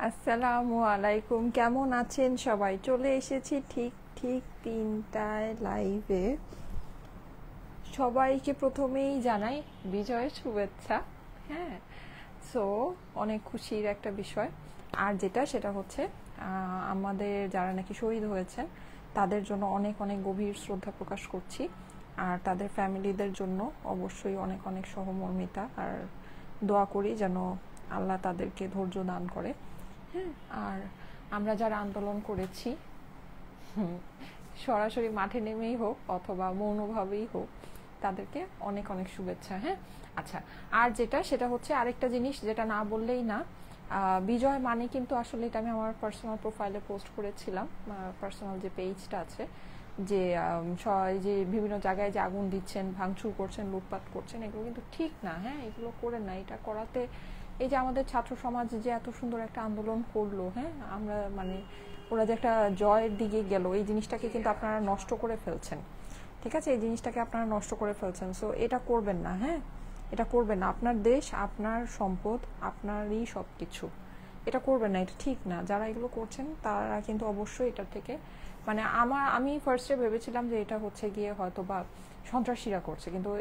আসসালামু আলাইকুম, কেমন আছেন সবাই? চলে এসেছি ঠিক ঠিক 3টায় লাইভে। সবাইকে প্রথমেই জানাই বিজয়ের শুভেচ্ছা। হ্যাঁ, সো অনেক খুশির একটা বিষয়। আর সেটা হচ্ছে আমাদের যারা নাকি শহীদ হয়েছেন তাদের জন্য অনেক অনেক গভীর শ্রদ্ধা প্রকাশ করছি। আর তাদের ফ্যামিলিদের জন্য অবশ্যই অনেক অনেক সহমর্মিতা আর দোয়া করি যেন আল্লাহ তাদেরকে ধৈর্য দান করে। হ্যাঁ, আর আমরা যারা আন্দোলন করেছি, সরাসরি মাঠে নেমেই হোক অথবা মৌনভাবেই হোক, তাদেরকে অনেক অনেক শুভেচ্ছা। হ্যাঁ, আচ্ছা, আর সেটা হচ্ছে আরেকটা জিনিস যেটা না বললেই না। বিজয় মানে কিন্তু আসলে এটা আমি আমার পার্সোনাল প্রোফাইলে পোস্ট করেছিলাম, পার্সোনাল যে পেজটা আছে, যে যে বিভিন্ন জায়গায় যে আগুন দিচ্ছেন, ভাঙচুর করছেন, লুটপাট করছেন, এগুলো কিন্তু ঠিক না। হ্যাঁ, এগুলো করেন না। এটা করাতে এই যে আমাদের ছাত্র সমাজ যে এত সুন্দর একটা আন্দোলন করলো, হ্যাঁ, আমরা মানে ওরা যে একটা জয়ের দিকে গেল, এই জিনিসটাকে কিন্তু আপনারা নষ্ট করে ফেলছেন। ঠিক আছে, এই জিনিসটাকে আপনারা নষ্ট করে ফেলছেন। সো এটা করবেন না। হ্যাঁ, এটা করবেন না। আপনার দেশ, আপনার সম্পদ, আপনারই সব কিছু। এটা করবেন না, এটা ঠিক না। যারা এগুলো করছেন তারা কিন্তু অবশ্যই এটা থেকে মানে আমি ফার্স্টে ভেবেছিলাম যে এটা হচ্ছে গিয়ে হয়তো বা সন্ত্রাসীরা করছে, কিন্তু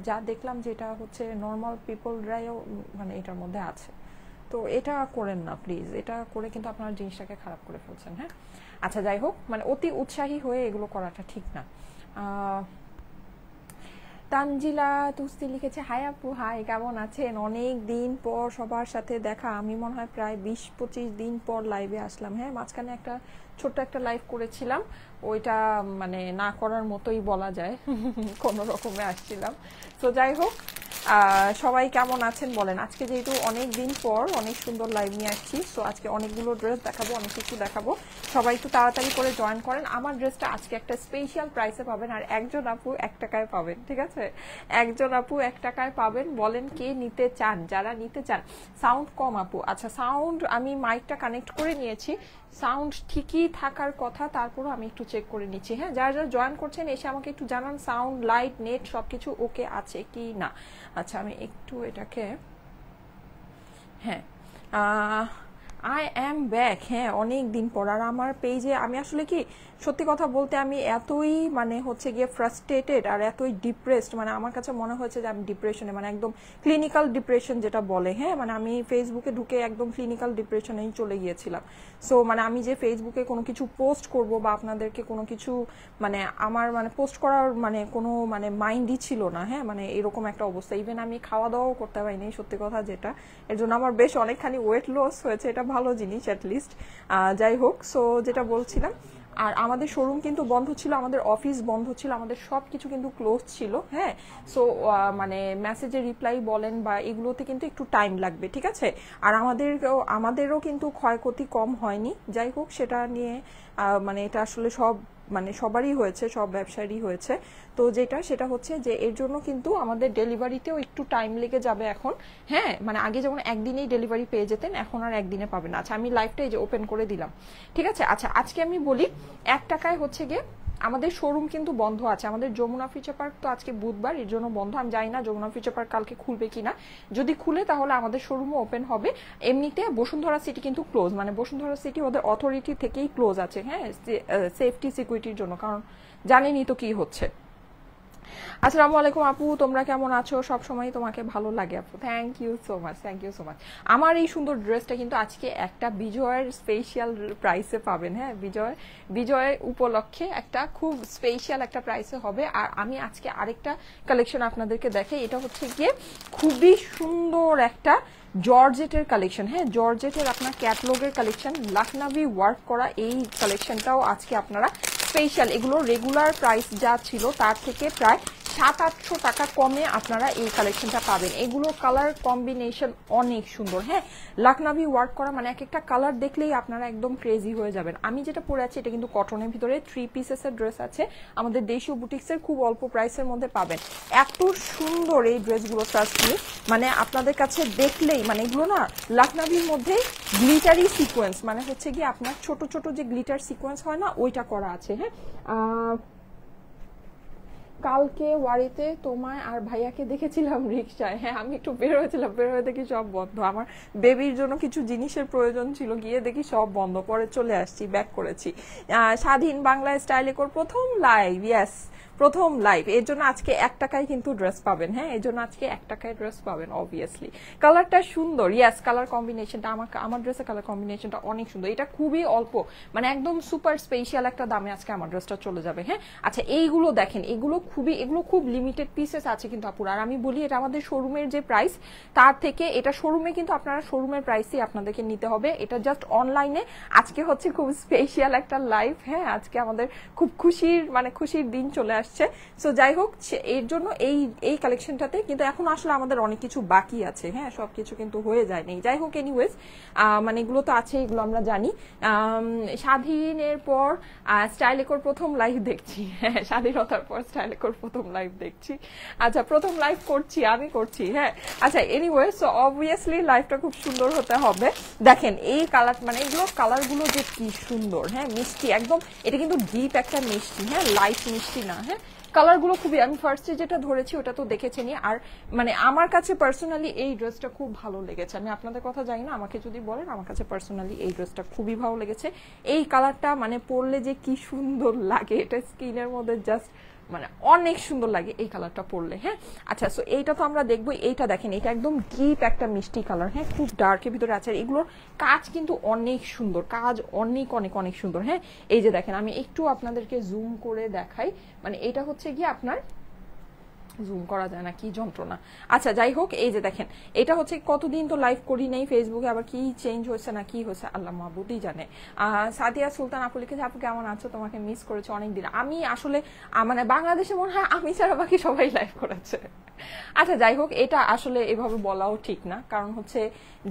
যা দেখলাম যে এটা হচ্ছে নর্মাল পিপলরাও মানে এটার মধ্যে আছে। তো এটা করেন না প্লিজ। এটা করে কিন্তু আপনার জিনিসটাকে খারাপ করে ফেলছেন। হ্যাঁ, আচ্ছা, যাই হোক, মানে অতি উৎসাহী হয়ে এগুলো করাটা ঠিক না। তানজিলা তুস্তি লিখেছে, হাই আপু, হাই, কেমন আছেন? অনেক দিন পর সবার সাথে দেখা। আমি মনে হয় প্রায় 20-25 দিন পর লাইভে আসলাম। হ্যাঁ, মাঝখানে একটা ছোট্ট একটা লাইভ করেছিলাম, ওইটা মানে না করার মতোই বলা যায়। কোনো রকমে আসছিলাম। তো যাই হোক, সবাই কেমন আছেন বলেন। আজকে যেহেতু অনেক দিন পর অনেক সুন্দর লাইভ নিয়ে আসছি, তো আজকে অনেকগুলো ড্রেস দেখাবো, অনেক কিছু দেখাবো। সবাই একটু তাড়াতাড়ি করে জয়েন করেন। আমার ড্রেসটা আজকে একটা স্পেশাল প্রাইসে পাবেন, আর একজন আপু 1 টাকায় পাবেন। ঠিক আছে, একজন আপু 1 টাকায় পাবেন। বলেন কে নিতে চান? যারা নিতে চান। সাউন্ড কম আপু। আচ্ছা, সাউন্ড আমি মাইকটা কানেক্ট করে নিয়েছি, সাউন্ড ঠিকই থাকার কথা, তারপরও আমি একটু চেক করে নিচ্ছি। হ্যাঁ, যারা যারা জয়েন করছেন এসে আমাকে একটু জানান সাউন্ড, লাইট, নেট সবকিছু ওকে আছে কি না। আচ্ছা, আমি একটু এটাকে, হ্যাঁ, আই অ্যাম ব্যাক। হ্যাঁ, অনেক দিন পর। আর আমার পেজে আমি আসলে কি সত্যি কথা বলতে আমি এতই মানে হচ্ছে গিয়ে ফ্রাস্ট্রেটেড আর এতই ডিপ্রেসড, মানে আমার কাছে মনে হয়েছে যে আমি ডিপ্রেশনে, মানে একদম ক্লিনিক্যাল ডিপ্রেশন যেটা বলে। হ্যাঁ, মানে আমি ফেসবুকে ঢুকে একদম ক্লিনিক্যাল ডিপ্রেশনেই চলে গিয়েছিলাম। সো মানে আমি যে ফেসবুকে কোনো কিছু পোস্ট করব বা আপনাদেরকে কোনো কিছু মানে আমার মানে পোস্ট করার মানে কোনো মানে মাইন্ডই ছিল না। হ্যাঁ, মানে এরকম একটা অবস্থা। ইভেন আমি খাওয়া দাওয়াও করতে পারিনি, সত্যি কথা যেটা। এর জন্য আমার বেশ অনেকখানি ওয়েট লস হয়েছে, এটা ভালো জিনিস অ্যাটলিস্ট। যাই হোক, সো যেটা বলছিলাম, আর আমাদের শোরুম কিন্তু বন্ধ ছিল, আমাদের অফিস বন্ধ ছিল, আমাদের সব কিছু কিন্তু ক্লোজ ছিল। হ্যাঁ, সো মানে মেসেজের রিপ্লাই বলেন বা এগুলোতে কিন্তু একটু টাইম লাগবে। ঠিক আছে, আর আমাদেরও কিন্তু ক্ষয়ক্ষতি কম হয়নি। যাই হোক, সেটা নিয়ে মানে এটা আসলে সব মানে সবারই হয়েছে, সব ব্যবসায়ীরই হয়েছে। তো সেটা হচ্ছে যে এর জন্য কিন্তু আমাদের ডেলিভারিতেও একটু টাইম লেগে যাবে এখন। হ্যাঁ, মানে আগে যেমন একদিনেই ডেলিভারি পেয়ে যেতেন, এখন আর একদিনে পাবেন না। আচ্ছা, আমি লাইভটা এই যে ওপেন করে দিলাম। ঠিক আছে, আচ্ছা, আজকে আমি বলি 1 টাকায় হচ্ছে গিয়ে আমাদের শোরুম কিন্তু বন্ধ আছে। আমাদের যমুনা ফিউচার পার্ক তো আজকে বুধবার, এর জন্য বন্ধ। আমি জানি না যমুনা ফিউচার পার্ক কালকে খুলবে কিনা। যদি খুলে তাহলে আমাদের শোরুমও ওপেন হবে। এমনিতে বসুন্ধরা সিটি কিন্তু ক্লোজ, মানে বসুন্ধরা সিটি ওদের অথরিটি থেকেই ক্লোজ আছে। হ্যাঁ, সেফটি সিকিউরিটির জন্য, কারণ জানেনই তো কি হচ্ছে। আসসালামু আলাইকুম আপু, তোমরা কেমন আছো? সব সময় তোমাকে ভালো লাগে আপু। Thank you so much, thank you so much. আমার এই সুন্দর ড্রেসটা কিন্তু আজকে একটা বিজয়ের স্পেশাল প্রাইসে পাবেন। হ্যাঁ, বিজয় উপলক্ষে একটা খুব স্পেশাল একটা প্রাইসে হবে। আর আমি আজকে আরেকটা কালেকশন আপনাদেরকে দেখাই। এটা হচ্ছে গিয়ে খুবই সুন্দর একটা জর্জেটের কালেকশন। হ্যাঁ, জর্জেটের আপনার ক্যাটলগের কালেকশন, লাখনাভি ওয়ার্ক করা এই কালেকশনটাও আজকে আপনারা স্পেশাল। এগুলো রেগুলার প্রাইস যা ছিল তার থেকে প্রায় 700-800 টাকা কমে আপনারা এই কালেকশনটা পাবেন। এগুলোর কালার কম্বিনেশন অনেক সুন্দর। হ্যাঁ, লাখনাভি ওয়ার্ক করা, মানে এক একটা কালার দেখলেই আপনারা একদম ক্রেজি হয়ে যাবেন। আমি যেটা পরে আছি এটা কিন্তু কটনের ভিতরে 3 পিসেসের ড্রেস আছে, আমাদের দেশীয় বুটিক্সের, খুব অল্প প্রাইসের মধ্যে পাবেন। এত সুন্দর এই ড্রেসগুলো ট্রাস্টলি, মানে আপনাদের কাছে দেখলেই মানে এগুলো না লাখনাভির মধ্যে গ্লিটারি সিকোয়েন্স, মানে হচ্ছে কি আপনার ছোট ছোট যে গ্লিটার সিকোয়েন্স হয় না, ওইটা করা আছে। হ্যাঁ, কালকে ওয়ারিতে তোমায় আর ভাইয়াকে দেখেছিলাম রিক্সায়। হ্যাঁ, আমি একটু বের হয়েছিলাম, বের হয়ে দেখি সব বন্ধ। আমার বেবির জন্য কিছু জিনিসের প্রয়োজন ছিল, গিয়ে দেখি সব বন্ধ। পরে চলে আসছি, ব্যাক করেছি। স্বাধীন বাংলায় স্টাইলে কর প্রথম লাইভ, ইয়েস প্রথম লাইভ। এর জন্য আজকে 1 টাকায় কিন্তু ড্রেস পাবেন। হ্যাঁ, এর জন্য আজকে 1 টাকায় ড্রেস পাবেন অবভিয়াসলি। কালারটা সুন্দর, ইয়েস কালার কম্বিনেশনটা আমার ড্রেসের কালার কম্বিনেশনটা অনেক সুন্দর। এটা খুবই অল্প, মানে একদম সুপার স্পেশাল একটা দামে আজকে আমার ড্রেসটা চলে যাবে। হ্যাঁ, আচ্ছা এইগুলো দেখেন, এগুলো খুব লিমিটেড পিসেস আছে কিন্তু আপুর। আর আমি বলি এটা আমাদের শোরুমের যে প্রাইস তার থেকে এটা শোরুমে কিন্তু আপনারা শোরুমের প্রাইসই আপনাদেরকে নিতে হবে। এটা জাস্ট অনলাইনে আজকে হচ্ছে খুব স্পেশাল একটা লাইভ। হ্যাঁ, আজকে আমাদের খুব খুশির দিন চলে আসছে। সো যাই হোক, এর জন্য এই কালেকশনটাতে কিন্তু এখন আসলে আমাদের অনেক কিছু বাকি আছে। হ্যাঁ, সবকিছু কিন্তু হয়ে যায়নি। যাই হোক, এনিওয়েজ মানে এগুলো তো আছে, এগুলো আমরা জানি। স্বাধীনের পর স্টাইলেকোর প্রথম লাইভ দেখছি। হ্যাঁ, স্বাধীনতার পর স্টাইলেকোর প্রথম লাইভ দেখছি। আচ্ছা, প্রথম লাইভ করছি, আমি করছি। হ্যাঁ, আচ্ছা এনিওয়ে, সো অবভিয়াসলি লাইভটা খুব সুন্দর হতে হবে। দেখেন এই কালার, মানে এগুলো কালারগুলো যে কি সুন্দর। হ্যাঁ, মিষ্টি একদম, এটা কিন্তু ডিপ একটা মিষ্টি। হ্যাঁ, লাইট মিষ্টি না। হ্যাঁ, কালারগুলো খুবই, আমি ফার্স্টে যেটা ধরেছি ওটা তো দেখেছেনই। আর মানে আমার কাছে পার্সোনালি এই ড্রেসটা খুব ভালো লেগেছে। আমি আপনাদের কথা জানি না, আমাকে যদি বলেন, আমার কাছে পার্সোনালি এই ড্রেসটা খুবই ভালো লেগেছে। এই কালারটা মানে পরলে যে কি সুন্দর লাগে, এটা স্কিনের মধ্যে জাস্ট মানে অনেক সুন্দর লাগে এই কালারটা পরলে। হ্যাঁ, আচ্ছা, সো এইটা তো আমরা দেখবো। এইটা দেখেন, এটা একদম ডিপ একটা মিষ্টি কালার। হ্যাঁ, খুব ডার্কের ভিতরে আছে। আর এগুলোর কাজ কিন্তু অনেক সুন্দর, কাজ অনেক অনেক অনেক সুন্দর। হ্যাঁ, এই যে দেখেন, আমি একটু আপনাদেরকে জুম করে দেখাই। মানে এটা হচ্ছে গিয়ে আপনার, জুম করা যায় না, কি যন্ত্রণা। আচ্ছা যাই হোক, এই যে দেখেন, এটা হচ্ছে কতদিন তো লাইভ করি নাই ফেসবুকে, আবার কি চেঞ্জ হয়েছে না কি হয়েছে আল্লাহ মাহবুদই জানে। সাদিয়া সুলতান আপু লিখেছে, আপু কেমন আছো, তোমাকে মিস করেছে অনেকদিন। আমি আসলে মানে বাংলাদেশে মনে হয় আমি ছাড়া বাকি সবাই লাইভ করেছে। আচ্ছা যাই হোক, এটা আসলে এভাবে বলাও ঠিক না, কারণ হচ্ছে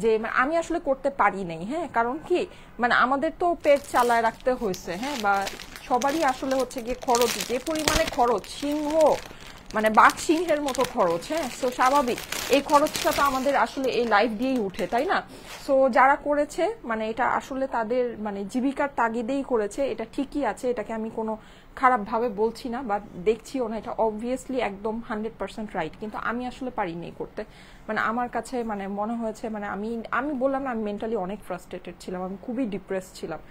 যে আমি আসলে করতে পারি নাই। হ্যাঁ, কারণ কি, মানে আমাদের তো পেট চালায় রাখতে হয়েছে। হ্যাঁ, বা সবারই আসলে হচ্ছে গিয়ে খরচ, যে পরিমাণে খরচ, সিংহ মানে বাঘ সিংহের মতো খরচ। হ্যাঁ, সো স্বাভাবিক এই খরচটা তো আমাদের আসলে এই লাইফ দিয়েই উঠে, তাই না? সো যারা করেছে মানে এটা আসলে তাদের মানে জীবিকার তাগিদেই করেছে, এটা ঠিকই আছে, এটাকে আমি কোনো খারাপভাবে বলছি না বা দেখছিও না। এটা অবভিয়াসলি একদম 100% রাইট, কিন্তু আমি আসলে পারিনি করতে। মানে আমার কাছে মানে মনে হয়েছে, মানে আমি বললাম না, আমি মেন্টালি অনেক ফ্রাস্ট্রেটেড ছিলাম, আমি খুবই ডিপ্রেস ছিলাম।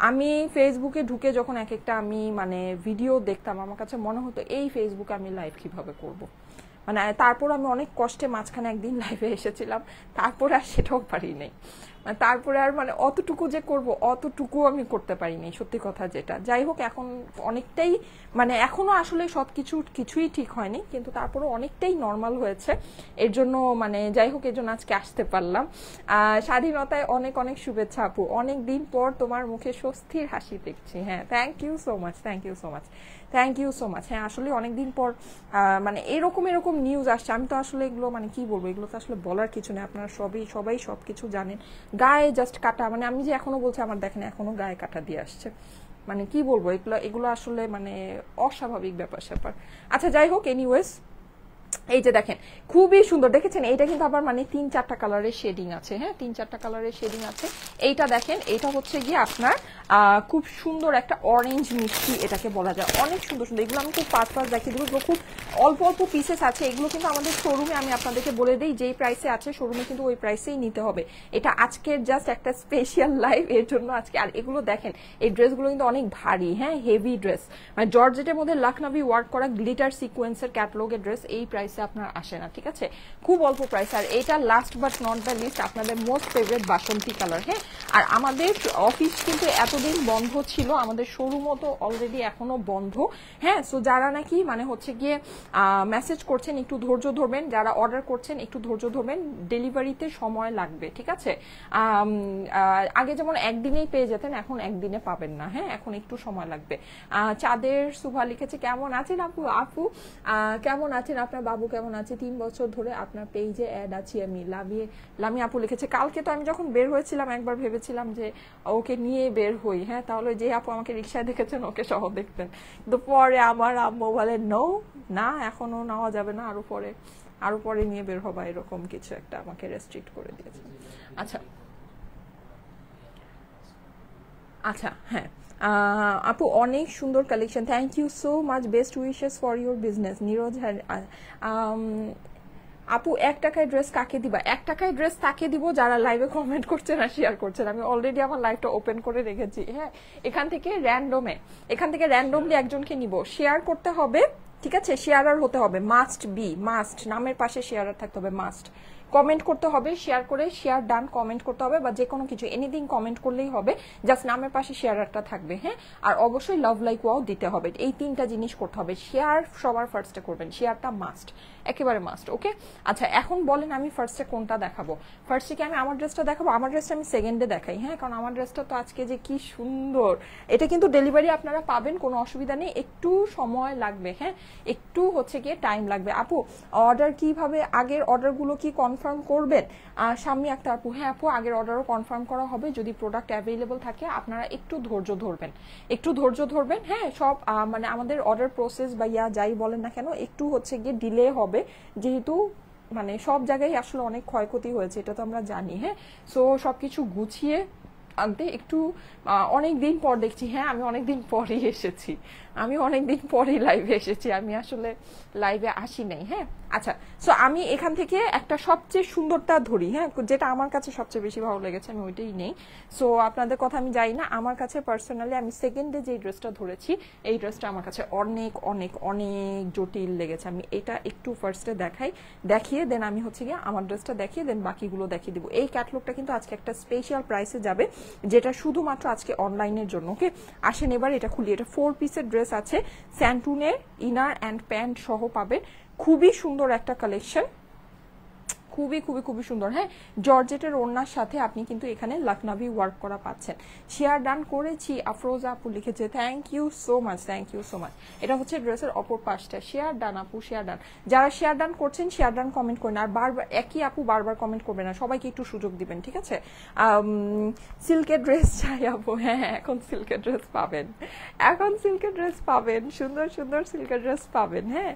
আমি ফেসবুকে ঢুকে যখন এক একটা আমি মানে ভিডিও দেখতাম, আমার কাছে মনে হতো এই ফেসবুকে আমি লাইভ কিভাবে করব। মানে তারপর আমি অনেক কষ্টে মাঝখানে একদিন লাইভে এসেছিলাম, তারপরে আর সেটাও পারি নাই। তারপরে আর মানে অতটুকু যে করব অতটুকু আমি করতে পারিনি, সত্যি কথা যেটা। যাই হোক, এখন অনেকটাই মানে এখনো আসলে কিছুই ঠিক হয়নি, কিন্তু তারপরে অনেকটাই নর্মাল হয়েছে। এর জন্য মানে যাই হোক, এর জন্য আজকে আসতে পারলাম। স্বাধীনতায় অনেক অনেক শুভেচ্ছা আপু, অনেক দিন পর তোমার মুখে স্বস্তির হাসি দেখছি। হ্যাঁ, thank you so much, thank you so much, thank you so much. হ্যাঁ, আসলে অনেকদিন পর মানে এরকম নিউজ আসছে। আমি তো আসলে এগুলো মানে কি বলবো, এগুলো তো আসলে বলার কিছু নেই, আপনারা সবাই সবকিছু জানেন। গায়ে জাস্ট কাটা, মানে আমি যে এখনো বলছি, আমার দেখেন এখনো গায়ে কাটা দিয়ে আসছে। মানে কি বলবো, এগুলো আসলে মানে অস্বাভাবিক ব্যাপার স্যাপার। আচ্ছা যাই হোক, এনিওয়েজ, এই যে দেখেন খুবই সুন্দর, দেখেছেন এইটা কিন্তু আবার মানে 3-4টা কালারের শেডিং আছে। হ্যাঁ, 3-4টা কালারের শেডিং আছে। এইটা দেখেন, এটা হচ্ছে গিয়ে আপনার খুব সুন্দর একটা অরেঞ্জ মিষ্টি এটাকে বলা যায়, অনেক সুন্দর সুন্দর। এগুলো আমি খুব ফাস্ট দেখিয়ে দেবো, এগুলো খুব অল্প অল্প পিসেস আছে। এগুলো কিন্তু আমাদের শোরুমে, আমি আপনাদেরকে বলে দিই, যেই প্রাইসে আছে শোরুমে কিন্তু ওই প্রাইসেই নিতে হবে। এটা আজকের জাস্ট একটা স্পেশাল লাইভ, এর জন্য আজকে। আর এগুলো দেখেন, এই ড্রেসগুলো কিন্তু অনেক ভারী। হ্যাঁ, হেভি ড্রেস, মানে জর্জেটের মধ্যে লখনভি ওয়ার্ক করা গ্লিটার সিকোয়েন্সের ক্যাটালগের ড্রেস এই প্রাইসে আপনার আসে না, ঠিক আছে? খুব অল্প প্রাইস। আর এটা last but not the least, আপনাদের মোস্ট ফেভারিট বাসন্তী কালার। হ্যাঁ, আর আমাদের অফিস কিন্তু এতদিন বন্ধ ছিল, আমাদের শোরুমও তো অলরেডি এখনো বন্ধ। হ্যাঁ, সো যারা নাকি মানে হচ্ছে গিয়ে মেসেজ করছেন একটু ধৈর্য ধরবেন, যারা অর্ডার করছেন একটু ধৈর্য ধরবেন, ডেলিভারিতে সময় লাগবে, ঠিক আছে? আগে যেমন একদিনেই পেয়ে যেতেন, এখন একদিনে পাবেন না। হ্যাঁ, এখন একটু সময় লাগবে। চাঁদের সুভা লিখেছে, কেমন আছেন আপু? আপু কেমন আছেন? আপনার বাবু কেমন আছে? 3 বছর ধরে আপনার পেজে অ্যাড আছি আমি। লামি আপু লিখেছে, কালকে তো আমি যখন বের হয়েছিলাম একবার ভেবেছিলাম যে ওকে নিয়ে বের হই। হ্যাঁ, তাহলে যে আপু আমাকে রিক্সায় দেখেছেন ওকে সহ দেখতেন, কিন্তু পরে আমার আম্মু বলে না, এখনো নেওয়া যাবে না, আরো পরে নিয়ে বের হবা, এরকম কিছু একটা আমাকে রেস্ট্রিক্ট করে দিয়েছে। আচ্ছা আচ্ছা, হ্যাঁ, আপু অনেক সুন্দর collection, thank you so much, best wishes for your business. Niraj আপু 1 টাকায় ড্রেস কাকে দিবা? 1 টাকায় ড্রেস তাকে দিব যারা লাইভে কমেন্ট করছেন আর শেয়ার করছেন। আমি অলরেডি আমার লাইভটা ওপেন করে রেখেছি। হ্যাঁ, এখান থেকে র্যান্ডমলি একজনকে নিব, শেয়ার করতে হবে, ঠিক আছে? শেয়ারার হতে হবে, মাস্ট নামের পাশে শেয়ারার থাকতে হবে, মাস্ট কমেন্ট করতে হবে, শেয়ার করে শেয়ার ডান কমেন্ট করতে হবে, বা যে কোনো কিছু এনিথিং কমেন্ট করলেই হবে, জাস্ট নামের পাশে শেয়ারটা থাকবে। হ্যাঁ, আর অবশ্যই লাভ লাইক ওয়াও দিতে হবে। এই 3টা জিনিস করতে হবে। শেয়ার সবার ফার্স্টে করবেন, শেয়ারটা মাস্ট, একেবারে মাস্ট। ওকে, আচ্ছা এখন বলেন আমি ফার্স্টে কোনটা দেখাবো? ফার্স্টে কি আমি আমার ড্রেসটা দেখাবো? আমার ড্রেসটা আমি সেকেন্ডে দেখাই। হ্যাঁ, কারণ আমার ড্রেসটা তো আজকে যে কি সুন্দর, এটা কিন্তু ডেলিভারি আপনারা পাবেন, কোনো অসুবিধা নেই, একটু সময় লাগবে। হ্যাঁ, একটু হচ্ছে গিয়ে টাইম লাগবে। আপু অর্ডার কিভাবে, আগের অর্ডারগুলো কি কনফার্ম করবেন? শাম্মী আক্তার আপু, হ্যাঁ আপু আগের অর্ডারও কনফার্ম করা হবে, যদি প্রোডাক্ট অ্যাভেলেবল থাকে আপনারা একটু ধৈর্য ধরবেন। হ্যাঁ, সব মানে আমাদের অর্ডার প্রসেস বা যাই বলেন না কেন, একটু হচ্ছে গিয়ে ডিলে হবে, যেহেতু মানে সব জায়গায় আসলে অনেক ক্ষয়ক্ষতি হয়েছে, এটা তো আমরা জানি। হ্যাঁ, সো সবকিছু গুছিয়ে আনতে একটু অনেক দিন পর দেখছি। হ্যাঁ, আমি অনেক দিন পরেই এসেছি, লাইভে এসেছি, আমি আসলে লাইভে আসি নাই। হ্যাঁ, আচ্ছা, সো আমি এখান থেকে একটা সবচেয়ে সুন্দরটা ধরি। হ্যাঁ, যেটা আমার কাছে সবচেয়ে বেশি ভালো লেগেছে আমি ওইটাই নেই। সো আপনাদের কথা আমি জানি না, আমার কাছে পার্সোনালি আমি সেকেন্ডে যে ড্রেসটা ধরেছি, এই ড্রেসটা আমার কাছে অনেক অনেক অনেক জটিল লেগেছে। আমি এটা একটু ফার্স্টে দেখিয়ে দেন আমি হচ্ছে গিয়ে আমার ড্রেসটা দেখিয়ে দেন বাকিগুলো দেখিয়ে দিব। এই ক্যাটলগটা কিন্তু আজকে একটা স্পেশাল প্রাইসে যাবে, যেটা শুধুমাত্র আজকে অনলাইনের জন্য। ওকে, আসেন এবার এটা খুলি। এটা 4 পিসের ড্রেস আছে, স্যান্টুনের ইনার অ্যান্ড প্যান্ট সহ পাবেন। খুবই সুন্দর একটা কালেকশন, খুবই সুন্দর। হ্যাঁ, জর্জেটের ওড়নার সাথে আপনি কিন্তু এখানে লখনভি ওয়ার্ক করা পাচ্ছেন। শেয়ার ডান করেছি, আফরোজা আপু লিখেছে, থ্যাংক ইউ সো মাচ। এটা হচ্ছে ড্রেসের অপর পাশটা। শেয়ার ডান আপু, শেয়ার ডান। যারা শেয়ার ডান করছেন শেয়ার ডান কমেন্ট করেন, আর বারবার একই আপু বারবার কমেন্ট করবেন না, সবাইকে একটু সুযোগ দিবেন, ঠিক আছে? সিল্কের ড্রেস চাই আপু। হ্যাঁ, এখন সিল্কের ড্রেস পাবেন, সুন্দর সিল্কের ড্রেস পাবেন। হ্যাঁ,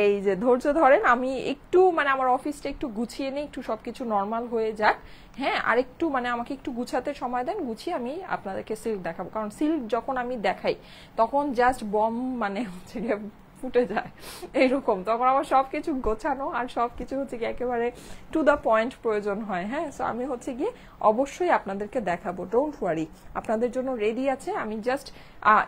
এই যে ধৈর্য ধরেন, আমি একটু মানে আমার অফিসটা একটু গুছিয়ে নিই, একটু সবকিছু নর্মাল হয়ে যাক। হ্যাঁ, আর একটু মানে আমাকে একটু গুছাতে সময় দেন, গুছিয়ে আমি আপনাদেরকে সিল্ক দেখাবো। কারণ সিল্ক যখন আমি দেখাই তখন জাস্ট বম মানে হচ্ছে গিয়ে ফুটে যায় এইরকম, তখন আমার সবকিছু গোছানো আর সবকিছু হচ্ছে গিয়ে একেবারে টু দ্য পয়েন্ট প্রয়োজন হয়। হ্যাঁ, সো আমি হচ্ছে গিয়ে অবশ্যই আপনাদেরকে দেখাবো, ডোন্ট ওয়ারি, আপনাদের জন্য রেডি আছে। আমি জাস্ট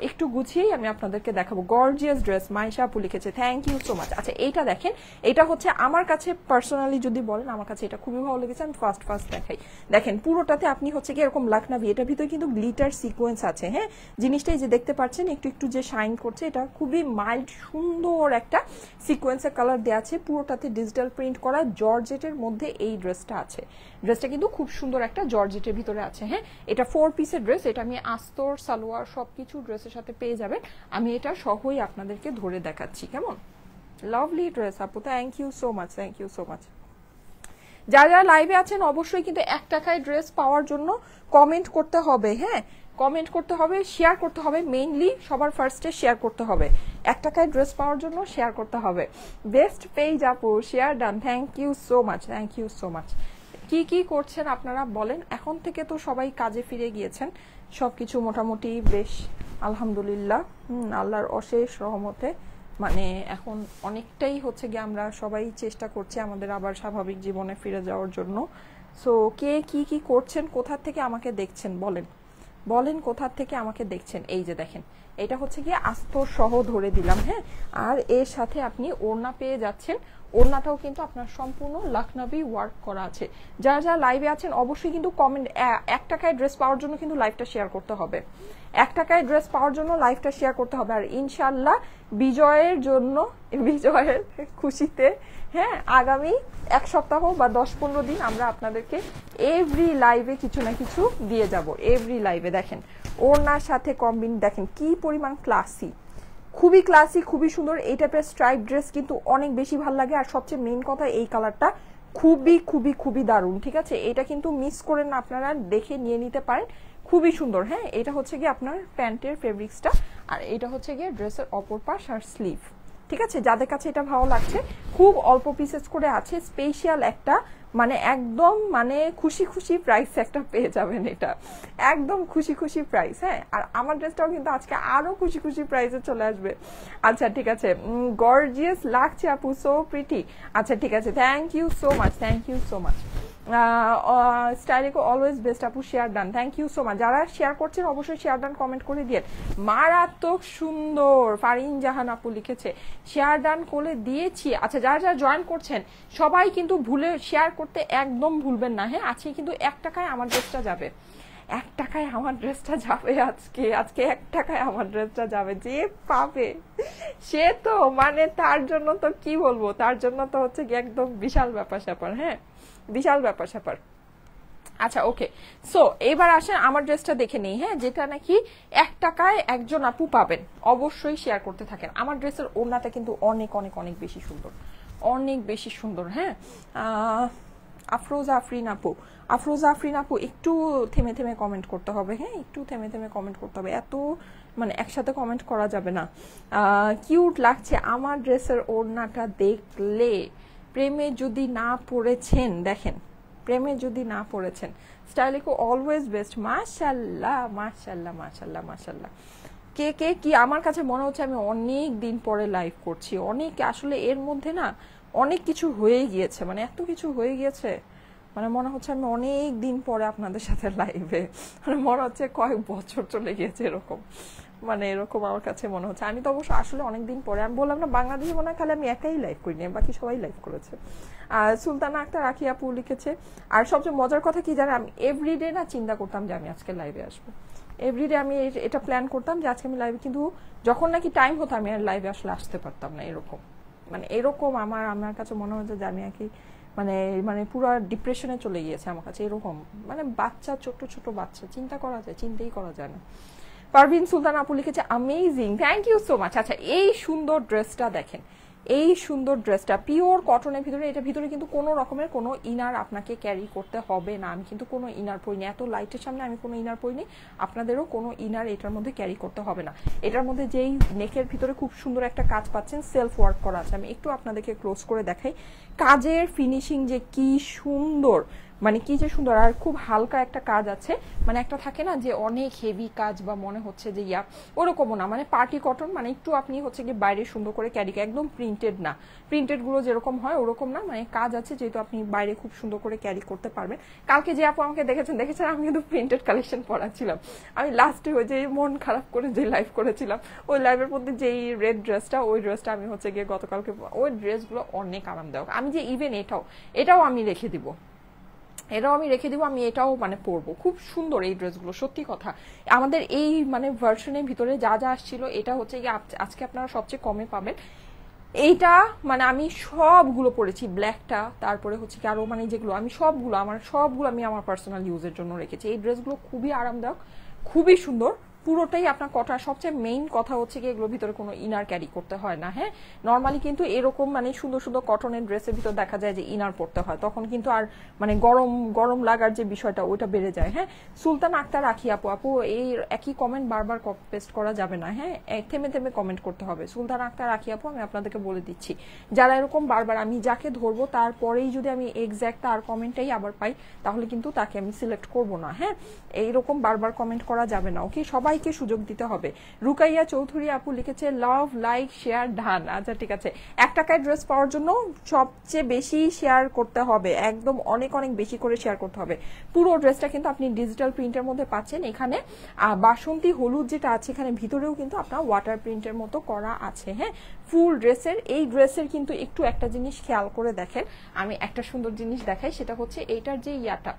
একটু গুছিয়েই আমি আপনাদেরকে দেখাবো। গর্জিয়াস ড্রেস, মাইশা আপু লিখেছে, থ্যাংক ইউ সো মাচ। আচ্ছা, এইটা দেখেন, এটা হচ্ছে আমার কাছে পার্সোনালি যদি বলেন, আমার কাছে এটা খুবই ভালো লেগেছে। আমি ফার্স্ট দেখাই, দেখেন পুরোটাতে আপনি হচ্ছে গিয়ে এরকম লখনভি, এটার ভিতরে কিন্তু গ্লিটার সিকোয়েন্স আছে। হ্যাঁ, জিনিসটাই যে দেখতে পাচ্ছেন একটু যে শাইন করছে, এটা খুবই মাইল্ড সুন্দর একটা সিকোয়েন্সের কালার দেওয়া আছে, পুরোটাতে ডিজিটাল প্রিন্ট করা, জর্জেটের মধ্যে এই ড্রেসটা আছে। ড্রেসটা কিন্তু খুব সুন্দর একটা জর্জেটের ভিতরে আছে। হ্যাঁ, এটা 4 পিসের ড্রেস, এটা আমি আস্তর সালোয়ার সবকিছু ড্রেসের সাথে পেয়ে যাবেন। আমি এটা সহই আপনাদেরকে ধরে দেখাচ্ছি, কেমন লাভলি ড্রেস আপু, থ্যাংক ইউ সো মাচ। যারা লাইভে আছেন অবশ্যই কিন্তু 1 টাকায় ড্রেস পাওয়ার জন্য কমেন্ট করতে হবে। হ্যাঁ, কমেন্ট করতে হবে, শেয়ার করতে হবে, মেইনলি সবার ফার্স্টে শেয়ার করতে হবে। 1 টাকায় ড্রেস পাওয়ার জন্য শেয়ার করতে হবে। বেস্ট পেজ আপু, share done, thank you so much. কি করছেন আপনারা বলেন? এখন থেকে তো সবাই কাজে ফিরে গিয়েছেন, সবকিছু মোটামুটি বেশ আলহামদুলিল্লাহ, আল্লাহর অশেষ রহমতে মানে এখন অনেকটাই হচ্ছে গিয়ে আমরা সবাই চেষ্টা করছি আমাদের আবার স্বাভাবিক জীবনে ফিরে যাওয়ার জন্য। সো কে কি করছেন, কোথা থেকে আমাকে দেখছেন বলেন কোথা থেকে আমাকে দেখছেন? এই যে দেখেন, এটা হচ্ছে গিয়ে আস্তর সহ ধরে দিলাম। হ্যাঁ, আর এর সাথে আপনি ওড়না পেয়ে যাচ্ছেন, ওড়নাটাও কিন্তু আপনার সম্পূর্ণ লখনভি ওয়ার্ক করা আছে। যারা লাইভে আছেন অবশ্যই কিন্তু কমেন্ট, 1 টাকায় ড্রেস পাওয়ার জন্য কিন্তু লাইভটা শেয়ার করতে হবে, 1 টাকায় ড্রেস পাওয়ার জন্য লাইভটা শেয়ার করতে হবে। আর ইনশাল্লাহ বিজয়ের খুশিতে, হ্যাঁ, আগামী 1 সপ্তাহ বা 10-15 দিন আমরা আপনাদেরকে এভরি লাইভে কিছু না কিছু দিয়ে যাব। এভরি লাইভে দেখেন ওড়নার সাথে কম্বিন, দেখেন কি পরিমাণ ক্লাসি, খুবই ক্লাসি, খুবই সুন্দর। এই টাইপের স্ট্রাইপ ড্রেস কিন্তু অনেক বেশি ভালো লাগে। আর সবচেয়ে মেইন কথা, এই কালারটা খুবই দারুণ, ঠিক আছে? এটা কিন্তু মিস করেন না, আপনারা দেখে নিয়ে নিতে পারেন, খুবই সুন্দর। হ্যাঁ, এটা হচ্ছে গিয়ে আপনার প্যান্টের ফেব্রিক্সটা, আর এটা হচ্ছে গিয়ে ড্রেসের অপর পাশ আর স্লিভ, ঠিক আছে? যাদের কাছে এটা ভালো লাগছে, খুব অল্প পিসেস করে আছে, স্পেশাল একটা মানে একদম মানে খুশি খুশি প্রাইস একটা পেয়ে যাবেন, এটা একদম খুশি খুশি প্রাইস। হ্যাঁ, আর আমার ড্রেসটাও কিন্তু আজকে আরো খুশি খুশি প্রাইসে চলে আসবে। আচ্ছা ঠিক আছে, গর্জিয়াস লাগছে আপু, সো প্রিটি। আচ্ছা ঠিক আছে, thank you so much, thank you so much. স্টাইলিকো অলওয়েজ বেস্ট আপু, share done, thank you so much. যারা শেয়ার করছেন অবশ্যই শেয়ার ডান কমেন্ট করে দিয়ে। মারাত্মক সুন্দর, ফারিন জাহান আপু লিখেছে শেয়ার ডান করে দিয়েছি। আচ্ছা যারা যারা জয়েন করছেন সবাই কিন্তু ভুলে শেয়ার করতে একদম ভুলবেন না। হ্যাঁ, আজকে কিন্তু 1 টাকায় আমার ড্রেসটা যাবে, 1 টাকায় আমার ড্রেসটা যাবে আজকে, আজকে 1 টাকায় আমার ড্রেসটা যাবে। যে পাবে সে তো মানে তার জন্য তো কি বলবো, তার জন্য তো হচ্ছে কি একদম বিশাল ব্যাপার স্যাপার। হ্যাঁ, বিশাল ব্যাপার স্যাপার। আচ্ছা ওকে, সো এবার আসেন আমার ড্রেসটা দেখে নেই। হ্যাঁ, যেটা নাকি 1 টাকায় একজন আপু পাবেন, অবশ্যই শেয়ার করতে থাকেন। আমার ড্রেসের ওড়নাটা কিন্তু অনেক অনেক অনেক বেশি সুন্দর, অনেক বেশি সুন্দর। হ্যাঁ, আফরোজা আফরিন আপু, আফরোজা আফরিন আপু একটু থেমে থেমে কমেন্ট করতে হবে। হ্যাঁ, একটু থেমে থেমে কমেন্ট করতে হবে, এত মানে একসাথে কমেন্ট করা যাবে না। কিউট লাগছে আমার ড্রেসের ওড়নাটা দেখলে, প্রেমে যদি না পড়েছেন, দেখেন প্রেমে যদি না পড়েছেন। স্টাইলিকো অলওয়েজ বেস্ট, মাশাল্লাহ মাশাল্লাহ মাশাল্লাহ মাশাল্লাহ। কে কে কি, আমার কাছে মনে হচ্ছে আমি অনেক দিন পরে লাইভ করছি, অনেক আসলে এর মধ্যে না অনেক কিছু হয়ে গিয়েছে, মানে এত কিছু হয়ে গিয়েছে, মানে মনে হচ্ছে আমি অনেক দিন পরে আপনাদের সাথে লাইভে, মানে মনে হচ্ছে কয়েক বছর চলে গিয়েছে এরকম, মানে এরকম আমার কাছে মনে হচ্ছে। আমি তো অবশ্য আসলে অনেকদিন পরে, আমি বললাম না বাংলাদেশে মনে হয় খালি আমি একাই লাইভ করিনি, বাকি সবাই লাইভ করেছে। আর সুলতানা আক্তার আখি আপু লিখেছে, আর সবচেয়ে মজার কথা কি জানেন, আমি এভরিডে না চিন্তা করতাম যে আমি আজকে লাইভে আসবো, এভরিডে আমি এটা প্ল্যান করতাম যে আজকে আমি লাইভে, কিন্তু যখন নাকি টাইম হতো আমি আর লাইভে আসলে আসতে পারতাম না। এরকম মানে এরকম আমার কাছে মনে হচ্ছে যে আমি আর কি মানে মানে পুরো ডিপ্রেশনে চলে গিয়েছে আমার কাছে, এরকম মানে বাচ্চা, ছোট ছোট বাচ্চা, চিন্তা করা যায়, চিন্তাই করা যায় না। পারভিন সুলতান আপু লিখেছে amazing, thank you so much. আচ্ছা এই সুন্দর ড্রেসটা দেখেন, এই সুন্দর ড্রেসটা পিওর কটনের ভিতরে, এটা ভিতরে কিন্তু কোনো রকমের কোনো ইনার আপনাকে ক্যারি করতে হবে না। আমি কিন্তু কোনো ইনার পরিনি, এত লাইটের সামনে আমি কোনো ইনার পরিনি, আপনাদেরও কোনো ইনার এটার মধ্যে ক্যারি করতে হবে না। এটার মধ্যে যেই নেকের ভিতরে খুব সুন্দর একটা কাজ পাচ্ছেন, সেলফ ওয়ার্ক করা আছে। আমি একটু আপনাদেরকে ক্লোজ করে দেখাই, কাজের ফিনিশিং যে কি সুন্দর, মানে কি যে সুন্দর, আর খুব হালকা একটা কাজ আছে, মানে একটা থাকে না যে অনেক হেভি কাজ বা মনে হচ্ছে যে ইয়া, ওরকমও না, মানে পার্টি কটন, মানে একটু আপনি হচ্ছে কি বাইরে সুন্দর করে ক্যারি, একদম প্রিন্টেড না, প্রিন্টেড গুলো যেরকম হয় ওরকম না, মানে কাজ আছে যেহেতু আপনি বাইরে খুব সুন্দর করে ক্যারি করতে পারবেন। কালকে যে আপু আমাকে দেখেছেন আমি কিন্তু প্রিন্টেড কালেকশন পরাছিলাম, আমি লাস্টে ওই যে মন খারাপ করে যে লাইভ করেছিলাম, ওই লাইভের মধ্যে যেই রেড ড্রেসটা, ওই ড্রেসটা আমি হচ্ছে গিয়ে গতকালকে, ওই ড্রেসগুলো অনেক আরামদায়ক। আমি যে ইভেন এটাও আমি রেখে দিব, এটাও আমি রেখে দিব, আমি এটাও মানে পরবো, খুব সুন্দর এই ড্রেসগুলো, সত্যি কথা। আমাদের এই মানে ভার্সনের ভিতরে যা যা আসছিল, এটা হচ্ছে গিয়ে আজকে আপনারা সবচেয়ে কমে পাবেন। এইটা মানে আমি সবগুলো পরেছি, ব্ল্যাকটা, তারপরে হচ্ছে কি আরো মানে যেগুলো আমি সবগুলো আমি আমার পার্সোনাল ইউজের জন্য রেখেছি। এই ড্রেসগুলো খুবই আরামদায়ক, খুবই সুন্দর, পুরোটাই আপনার কটন। সবচেয়ে মেইন কথা হচ্ছে কি এগুলোর ভিতরে কোনো ইনার ক্যারি করতে হয় না। হ্যাঁ, নর্মালি কিন্তু এরকম মানে সুন্দর সুন্দর কটনের ড্রেসের ভিতর দেখা যায় যে ইনার পড়তে হয়, তখন কিন্তু আর মানে গরম গরম লাগার যে বিষয়টা ওইটা বেড়ে যায়। হ্যাঁ, সুলতান আক্তার আখি আপু এই একই কমেন্ট বারবার কপি পেস্ট করা যাবে না। হ্যাঁ, থেমে থেমে কমেন্ট করতে হবে। সুলতান আক্তার আখি আপু আমি আপনাদেরকে বলে দিচ্ছি, যারা এরকম বারবার আমি যাকে ধরবো তারপরেই যদি আমি এক্স্যাক্ট তার কমেন্টটাই আবার পাই, তাহলে কিন্তু তাকে আমি সিলেক্ট করব না। হ্যাঁ, এইরকম বারবার কমেন্ট করা যাবে না। ওকে, সবাইকে সুযোগ দিতে হবে। রুকাইয়া চৌধুরী আপু লিখেছে লাভ, লাইক, শেয়ার ডান। আচ্ছা ঠিক আছে, 1 টাকায় ড্রেস পাওয়ার জন্য সবচেয়ে বেশি শেয়ার করতে হবে, একদম অনেক অনেক বেশি করে শেয়ার করতে হবে। পুরো ড্রেসটা কিন্তু আপনি ডিজিটাল প্রিন্টের মধ্যে পাচ্ছেন। এখানে বাসন্তী হলুদ যেটা আছে, এখানে ভিতরেও কিন্তু আপনার ওয়াটার প্রিন্টের মতো করা আছে। হ্যাঁ, ফুল ড্রেসের, এই ড্রেসের কিন্তু একটু একটা জিনিস খেয়াল করে দেখেন, আমি একটা সুন্দর জিনিস দেখাই, সেটা হচ্ছে এইটার যে ইয়াটা,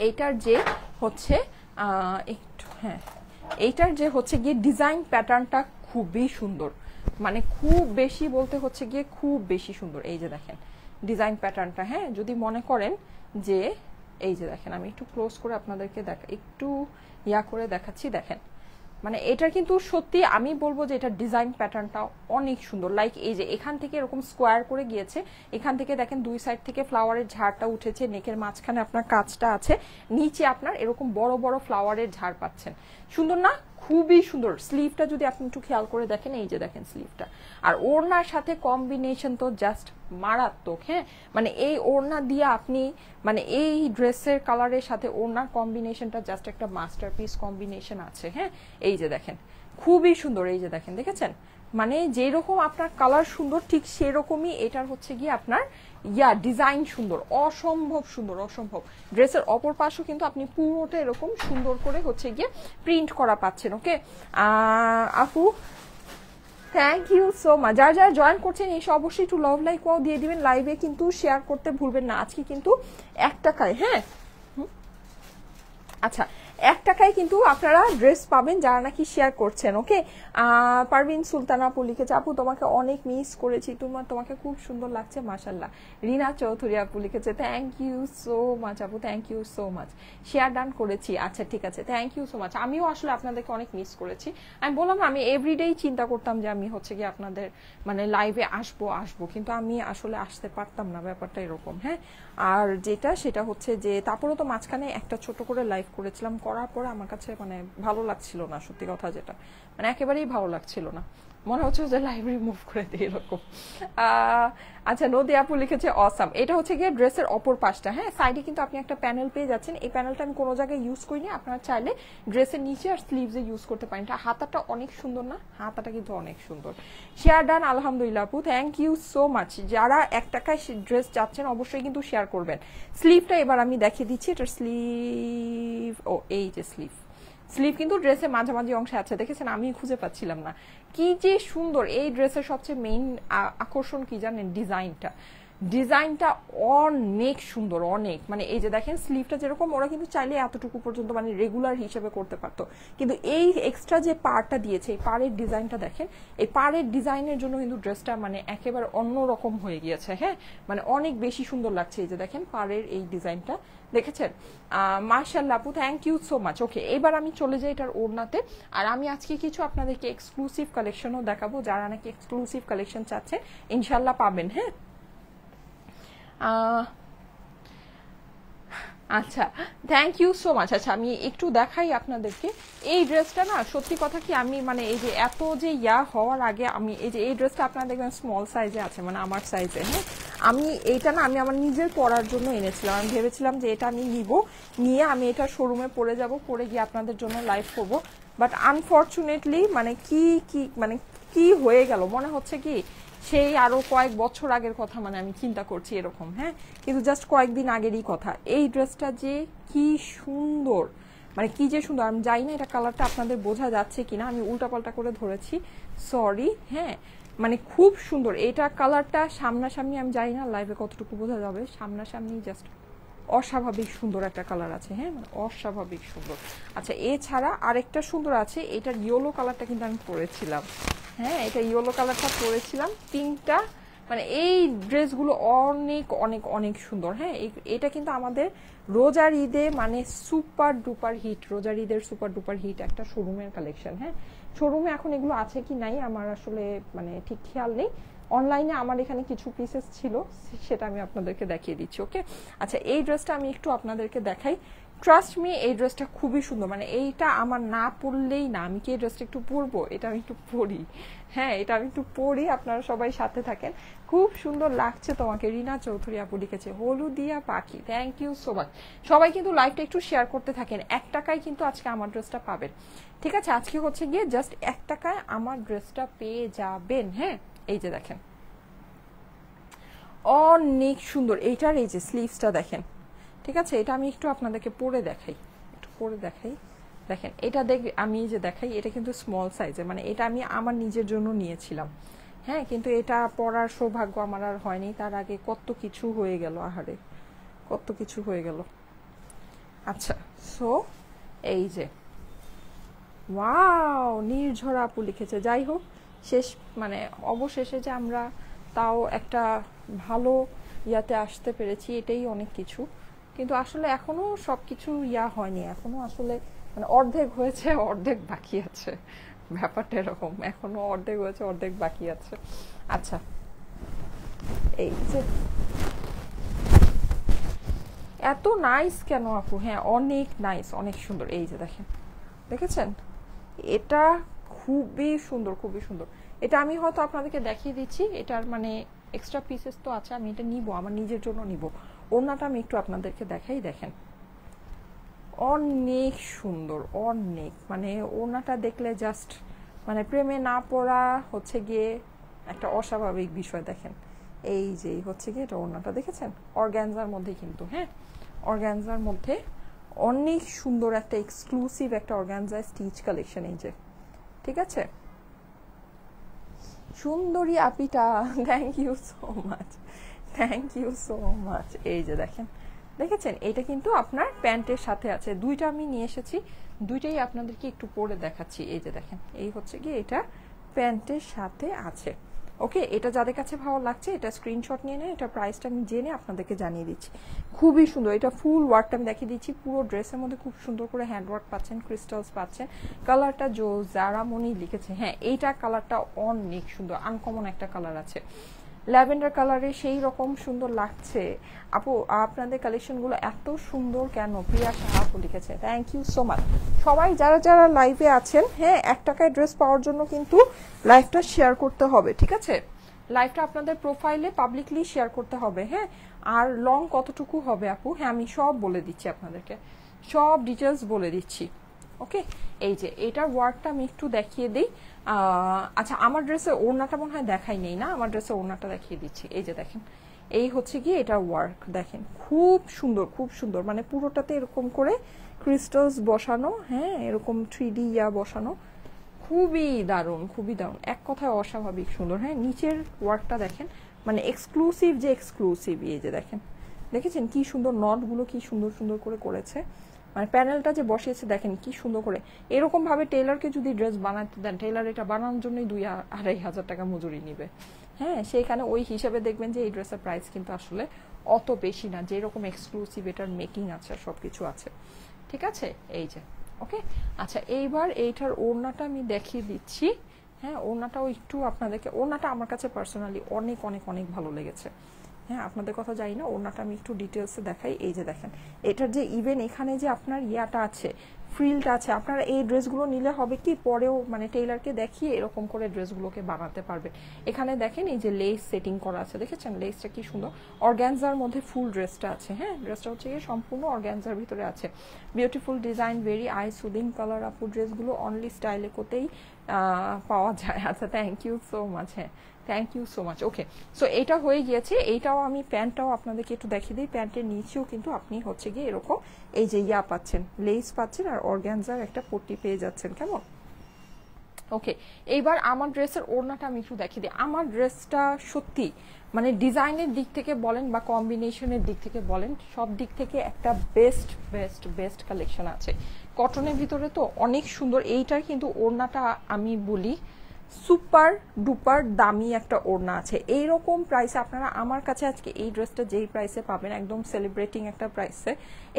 এইটার যে হচ্ছে একটু, হ্যাঁ, এইটার যে হচ্ছে গিয়ে ডিজাইন প্যাটার্নটা খুবই সুন্দর, মানে খুব বেশি বলতে হচ্ছে গিয়ে খুব বেশি সুন্দর। এই যে দেখেন ডিজাইন প্যাটার্নটা, হ্যাঁ, যদি মনে করেন যে এই যে দেখেন, আমি একটু ক্লোজ করে আপনাদেরকে একটু ইয়া করে দেখাচ্ছি, দেখেন মানে এটা কিন্তু সত্যি আমি বলবো যে এটা ডিজাইন প্যাটার্নটা অনেক সুন্দর। লাইক এই যে এখান থেকে এরকম স্কোয়ার করে গিয়েছে, এখান থেকে দেখেন দুই সাইড থেকে ফ্লাওয়ারের ঝাড়টা উঠেছে, নেকের মাঝখানে আপনার কাজটা আছে, নিচে আপনার এরকম বড় বড় ফ্লাওয়ারের ঝাড় পাচ্ছেন। সুন্দর না? খুবই সুন্দর। স্লিভটা যদি আপনি একটু খেয়াল করে দেখেন, এই যে দেখেন স্লিভটা, আর ওড়নার সাথে কম্বিনেশন তো জাস্ট মারাত্মক। হ্যাঁ, মানে এই ওড়না দিয়ে আপনি মানে এই ড্রেসের কালারের সাথে ওড়নার কম্বিনেশনটা জাস্ট একটা মাস্টারপিস কম্বিনেশন আছে। হ্যাঁ, এই যে দেখেন খুবই সুন্দর, এই যে দেখেন, দেখেছেন, মানে যেরকম আপনার কালার সুন্দর ঠিক সেরকমই এটার হচ্ছে গিয়ে আপনার ডিজাইন সুন্দর, অসম্ভব সুন্দর, অসম্ভব। ড্রেসের অপর পাশও কিন্তু আপনি পুরোটা এরকম সুন্দর করে হচ্ছে গিয়ে প্রিন্ট করা পাচ্ছেন। ওকে আপু, থ্যাংক ইউ সো মাচ। যারা যারা জয়েন করছেন এসে অবশ্যই একটু লাভ লাইক ওয়াও দিয়ে দিবেন, লাইভে কিন্তু শেয়ার করতে ভুলবেন না। আজকে কিন্তু 1 টাকায়, হ্যাঁ আচ্ছা 1 টাকায় কিন্তু আপনারা ড্রেস পাবেন যারা নাকি শেয়ার করছেন। ওকে, পারভিন সুলতানা আপু লিখেছে, আপু তোমাকে অনেক মিস করেছি, তোমাকে খুব সুন্দর লাগছে মাশাল্লাহ। রিনা চৌধুরী আপু লিখেছে, থ্যাংক ইউ সো মাচ আপু, thank you so much. Share done করেছি, আচ্ছা ঠিক আছে, থ্যাংক ইউ সো মাচ। আমিও আসলে আপনাদেরকে অনেক মিস করেছি। আমি বললাম আমি এভরিডেই চিন্তা করতাম যে আমি হচ্ছে গিয়ে আপনাদের মানে লাইভে আসবো, কিন্তু আমি আসলে আসতে পারতাম না, ব্যাপারটা এরকম। হ্যাঁ, আর যেটা সেটা হচ্ছে যে তারপরে তো মাঝখানে একটা ছোট করে লাইভ করেছিলাম, করার পরে আমার কাছে মানে ভালো লাগছিল না, সত্যি কথা যেটা, মানে একেবারেই ভালো লাগছিল না, মনে হচ্ছে যে লাইব্রেরি মুভ করে দিই এরকম। আচ্ছা নদী আপু লিখেছে অসাম। এটা হচ্ছে গিয়ে ড্রেসের অপর পাশটা। হ্যাঁ, সাইডে কিন্তু আপনি একটা প্যানেল পেয়ে যাচ্ছেন। এই প্যানেলটা আমি কোনো জায়গায় ইউজ করিনি, আপনারা চাইলে ড্রেসের নিচে আর স্লিভসে ইউজ করতে পারেন। এটা হাতাটা অনেক সুন্দর না, হাতাটা কিন্তু অনেক সুন্দর। শেয়ার ডান আলহামদুলিল্লাহ আপু, থ্যাংক ইউ সো মাচ। যারা 1 টাকায় ড্রেস চাচ্ছেন অবশ্যই কিন্তু শেয়ার করবেন। স্লিভটা এবার আমি দেখিয়ে দিচ্ছি, এটার স্লিভ, ও এই যে স্লিভ, স্লিভ কিন্তু ড্রেসের মাঝামাঝি অংশে আছে, দেখেছেন, আমি খুঁজে পাচ্ছিলাম না। কি যে সুন্দর এই ড্রেসের সবচেয়ে মেইন আকর্ষণ কি জানেন, ডিজাইনটা অনেক সুন্দর, অনেক, মানে এই যে দেখেন স্লিভটা যেরকম, ওরা কিন্তু চাইলে এতটুকু পর্যন্ত মানে রেগুলার হিসেবে করতে পারতো, কিন্তু এই এক্সট্রা যে পাড়টা দিয়েছে, এই পাড়ের ডিজাইনটা দেখেন, এই পাড়ের ডিজাইনের জন্য কিন্তু ড্রেসটা মানে একেবারে অন্যরকম হয়ে গিয়েছে। হ্যাঁ, মানে অনেক বেশি সুন্দর লাগছে। এই যে দেখেন পাড়ের এই ডিজাইনটা, দেখেছেন, মার্শাল্লাহ আপু, থ্যাংক ইউ সো মাচ। ওকে, এবার আমি চলে যাই এটার ওড়নাতে, আর আমি আজকে কিছু আপনাদেরকে এক্সক্লুসিভ কালেকশনও দেখাবো, যারা নাকি এক্সক্লুসিভ কালেকশন চাচ্ছে ইনশাল্লাহ পাবেন। হ্যাঁ, আচ্ছা থ্যাংক ইউ সো মাচ। আচ্ছা আমি একটু দেখাই আপনাদেরকে এই ড্রেসটা, না সত্যি কথা কি আমি মানে এই যে এত যে হওয়ার আগে আমি এই যে এই ড্রেসটা আপনারা দেখবেন স্মল সাইজে আছে, মানে আমার সাইজে। হ্যাঁ, আমি এইটা না আমি আমার নিজের পরার জন্য এনেছিলাম, আমি ভেবেছিলাম যে এটা আমি নিয়ে আমি এটা শোরুমে পরে যাব, পরে গিয়ে আপনাদের জন্য লাইভ করবো, বাট আনফর্চুনেটলি মানে কি হয়ে গেল, মনে হচ্ছে কি সেই আরো কয়েক বছর আগের কথা, মানে আমি চিন্তা করছি এরকম। হ্যাঁ, কিন্তু জাস্ট কয়েকদিন আগেরই কথা। এই ড্রেসটা যে কি সুন্দর, মানে কি যে সুন্দর, আমি জানি না এটা কালারটা আপনাদের বোঝা যাচ্ছে কিনা, আমি উল্টাপাল্টা করে ধরেছি, সরি। হ্যাঁ, মানে খুব সুন্দর এটা কালারটা, সামনাসামনি আমি জানি না লাইভে কতটুকু বোঝা যাবে, সামনাসামনি জাস্ট অস্বাভাবিক সুন্দর একটা কালার আছে। হ্যাঁ, মানে অস্বাভাবিক সুন্দর। আচ্ছা এছাড়া আরেকটা সুন্দর আছে, এটার ইয়েলো কালারটা কিন্তু আমি পরেছিলাম। হ্যাঁ, এটা ইয়েলো কালারটা পরেছিলাম, পিঙ্কটা, মানে এই ড্রেসগুলো অনেক অনেক অনেক সুন্দর। হ্যাঁ, এটা কিন্তু আমাদের রোজার ঈদে মানে সুপার ডুপার হিট, রোজার ঈদের সুপার ডুপার হিট একটা শোরুমের কালেকশন। হ্যাঁ, শোরুমে এখন এগুলো আছে কি নাই আমার আসলে মানে ঠিক খেয়াল নেই, অনলাইনে আমার এখানে কিছু পিসেস ছিল, সেটা আমি আপনাদেরকে দেখিয়ে দিচ্ছি। ওকে, আচ্ছা এই ড্রেসটা আমি একটু আপনাদেরকে দেখাই, ট্রাস্ট মি এই ড্রেসটা খুবই সুন্দর, মানে এইটা আমার না পরলেই না, আমি কি এই ড্রেসটা একটু পরবো, এটা আমি একটু পরি। হ্যাঁ, এটা আমি একটু পরি, আপনারা সবাই সাথে থাকেন। খুব সুন্দর লাগছে তোমাকে, রিনা চৌধুরী আপু লিখেছে, হলুদিয়া পাখি, থ্যাংক ইউ সো মাচ। সবাই কিন্তু লাইভটা একটু শেয়ার করতে থাকেন, 1 টাকায় কিন্তু আজকে আমার ড্রেসটা পাবেন। ঠিক আছে, আজকে হচ্ছে গিয়ে জাস্ট 1 টাকায় আমার ড্রেসটা পেয়ে যাবেন। হ্যাঁ, এই যে দেখেন অনেক সুন্দর, এইটার এই যে স্লিভসটা দেখেন। ঠিক আছে, এটা আমি একটু আপনাদেরকে পরে দেখাই, দেখেন এটা আমি যে দেখাই, এটা কিন্তু স্মল সাইজে, মানে এটা আমি আমার নিজের জন্য নিয়েছিলাম। হ্যাঁ, কিন্তু এটা পরার সৌভাগ্য আমার আর হয়নি, তার আগে কত কিছু হয়ে গেল, আহারে কত কিছু হয়ে গেল। আচ্ছা সো এই যে ওয়াও, নির্ঝরা আপু লিখেছে, যাই হোক শেষ মানে অবশেষে যে আমরা তাও একটা ভালো ইয়াতে আসতে পেরেছি, এটাই অনেক কিছু। কিন্তু আসলে এখনো সবকিছু হয়নি, এখনো আসলে মানে অর্ধেক হয়েছে, অর্ধেক বাকি আছে, ব্যাপারটা এরকম, এখনো অর্ধেক হয়েছে, অর্ধেক বাকি আছে। আচ্ছা এই যে এত নাইস কেন আপু, হ্যাঁ অনেক নাইস, অনেক সুন্দর, এই যে দেখেন, দেখেছেন এটা খুবই সুন্দর, খুবই সুন্দর। এটা আমি হয়তো আপনাদেরকে দেখিয়ে দিচ্ছি, এটার মানে এক্সট্রা পিসেস তো আছে, আমি এটা নিব, আমার নিজের জন্য নিব। ওড়নাটা আমি একটু আপনাদেরকে দেখাই, দেখেন অনেক সুন্দর, অনেক মানে ওড়নাটা দেখলে জাস্ট মানে প্রেমে না পড়া হচ্ছে গিয়ে একটা অস্বাভাবিক বিষয়। দেখেন এই যে হচ্ছে গিয়ে এটা ওড়নাটা দেখেছেন, অর্গ্যানজার মধ্যে কিন্তু, হ্যাঁ অর্গ্যানজার মধ্যে অনেক সুন্দর একটা এক্সক্লুসিভ একটা অর্গ্যানজা স্টিচ কালেকশন। এই যে ঠিক আছে, সুন্দরী আপিটা, thank you so much, thank you so much. এই যে দেখেন, দেখেছেন এটা কিন্তু আপনার প্যান্টের সাথে আছে, দুইটা আমি নিয়ে এসেছি, দুইটাই আপনাদেরকে একটু পরে দেখাচ্ছি। এই যে দেখেন, এই হচ্ছে কি এটা প্যান্টের সাথে আছে। ওকে, এটা যাদের কাছে ভালো লাগছে এটা স্ক্রিনশট নিয়ে নেন, এটা প্রাইসটা আমি জেনে আপনাদেরকে জানিয়ে দিচ্ছি। খুবই সুন্দর, এটা ফুল ওয়ার্কটা আমি দেখিয়ে দিচ্ছি, পুরো ড্রেসের মধ্যে খুব সুন্দর করে হ্যান্ডওয়ার্ক পাচ্ছেন, ক্রিস্টালস পাচ্ছেন। কালারটা জো জারামনি লিখেছে, হ্যাঁ এইটা কালারটা অনেক সুন্দর, আনকমন একটা কালার আছে, ল্যাভেন্ডার কালারে সেই রকম সুন্দর লাগছে। আপু আপনাদের কালেকশনগুলো এত সুন্দর কেন, প্রিয়া সাহা আপু লিখেছে, থ্যাংক ইউ সো মাচ। সবাই যারা যারা লাইভে আছেন, হ্যাঁ 1 টাকায় ড্রেস পাওয়ার জন্য কিন্তু লাইভটা শেয়ার করতে হবে, ঠিক আছে? লাইভটা আপনাদের প্রোফাইলে পাবলিকলি শেয়ার করতে হবে, হ্যাঁ। আর লং কতটুকু হবে আপু, হ্যাঁ আমি সব বলে দিচ্ছি আপনাদেরকে, সব ডিটেলস বলে দিচ্ছি। ওকে, এই যে এটার ওয়ার্কটা আমি একটু দেখিয়ে দিই। আচ্ছা আমার ড্রেসে ওড়নাটা মনে হয় দেখাই নেই না, আমার ড্রেসে ওড়নাটা দেখিয়ে দিচ্ছি। এই যে দেখেন, এই হচ্ছে গিয়ে এটার ওয়ার্ক, দেখেন খুব সুন্দর, খুব সুন্দর, মানে পুরোটাতে এরকম করে ক্রিস্টালস বসানো, হ্যাঁ এরকম 3D ইয়া বসানো, খুবই দারুণ, খুবই দারুণ, এক কথায় অস্বাভাবিক সুন্দর। হ্যাঁ নিচের ওয়ার্কটা দেখেন, মানে এক্সক্লুসিভ যে এক্সক্লুসিভ। এই যে দেখেন, দেখেছেন কি সুন্দর নটগুলো কি সুন্দর সুন্দর করে করেছে, মানে প্যানেলটা যে বসিয়েছে দেখেন কি সুন্দর করে। এরকম ভাবে টেলারকে যদি ড্রেস বানাতে দেন, টেলার এটা বানানোর জন্যই 2-2,500 টাকা মজুরি নিবে, হ্যাঁ সেইখানে ওই হিসাবে দেখবেন যে এই ড্রেসের প্রাইস কিন্তু আসলে অত বেশি না, যেরকম এক্সক্লুসিভ এটার মেকিং আছে সবকিছু আছে, ঠিক আছে? এই যে ওকে, আচ্ছা এইবার এইটার ওড়নাটা আমি দেখিয়ে দিচ্ছি। হ্যাঁ ওড়নাটাও একটু আপনাদেরকে, ওড়নাটা আমার কাছে পার্সোনালি অনেক অনেক অনেক ভালো লেগেছে। হ্যাঁ আপনাদের কথা জানি না, ওড়নাটা আমি একটু ডিটেলসে দেখাই। এই যে দেখেন, এটার যে ইভেন এখানে যে আপনার ইয়াটা আছে, ফ্রিলটা আছে, আপনারা এই ড্রেসগুলো নিলে হবে কি পরেও মানে টেইলারকে দেখিয়ে এরকম করে ড্রেসগুলোকে বানাতে পারবেন। এখানে দেখেন এই যে লেস সেটিং করা আছে, দেখেছেন লেসটা কি সুন্দর, অর্গ্যানজার মধ্যে ফুল ড্রেসটা আছে, হ্যাঁ ড্রেসটা হচ্ছে গিয়ে সম্পূর্ণ অর্গ্যানজার ভিতরে আছে। Beautiful design, very eye soothing colour. আপু ড্রেসগুলো অনলি স্টাইলে কোতেই পাওয়া যায়। আচ্ছা থ্যাংক ইউ সো মাচ, হ্যাঁ thank you so much. Okay, so এটা হয়ে গিয়েছে, এইটাও আমি প্যান্টটাও আপনাদেরকে একটু দেখিয়ে দিই। প্যান্টের নিচেও কিন্তু আপনি হচ্ছে গিয়ে এরকম এই যে ইয়া পাচ্ছেন, লেস পাচ্ছেন আর অর্গ্যানজার একটা পট্টি পেয়ে যাচ্ছেন, কেমন? ওকে, এইবার আমার ড্রেসের ওড়নাটা আমি একটু দেখিয়ে দিই। আমার ড্রেসটা সত্যি মানে ডিজাইনের দিক থেকে বলেন বা কম্বিনেশনের দিক থেকে বলেন, সব দিক থেকে একটা বেস্ট বেস্ট বেস্ট কালেকশন আছে। কটনের ভিতরে তো অনেক সুন্দর। এইটার কিন্তু ওড়নাটা আমি বলি সুপার ডুপার দামি একটা ওড়না আছে। এইরকম প্রাইসে আপনারা আমার কাছে আজকে এই ড্রেসটা যেই প্রাইসে পাবেন, একদম সেলিব্রেটিং একটা প্রাইসে,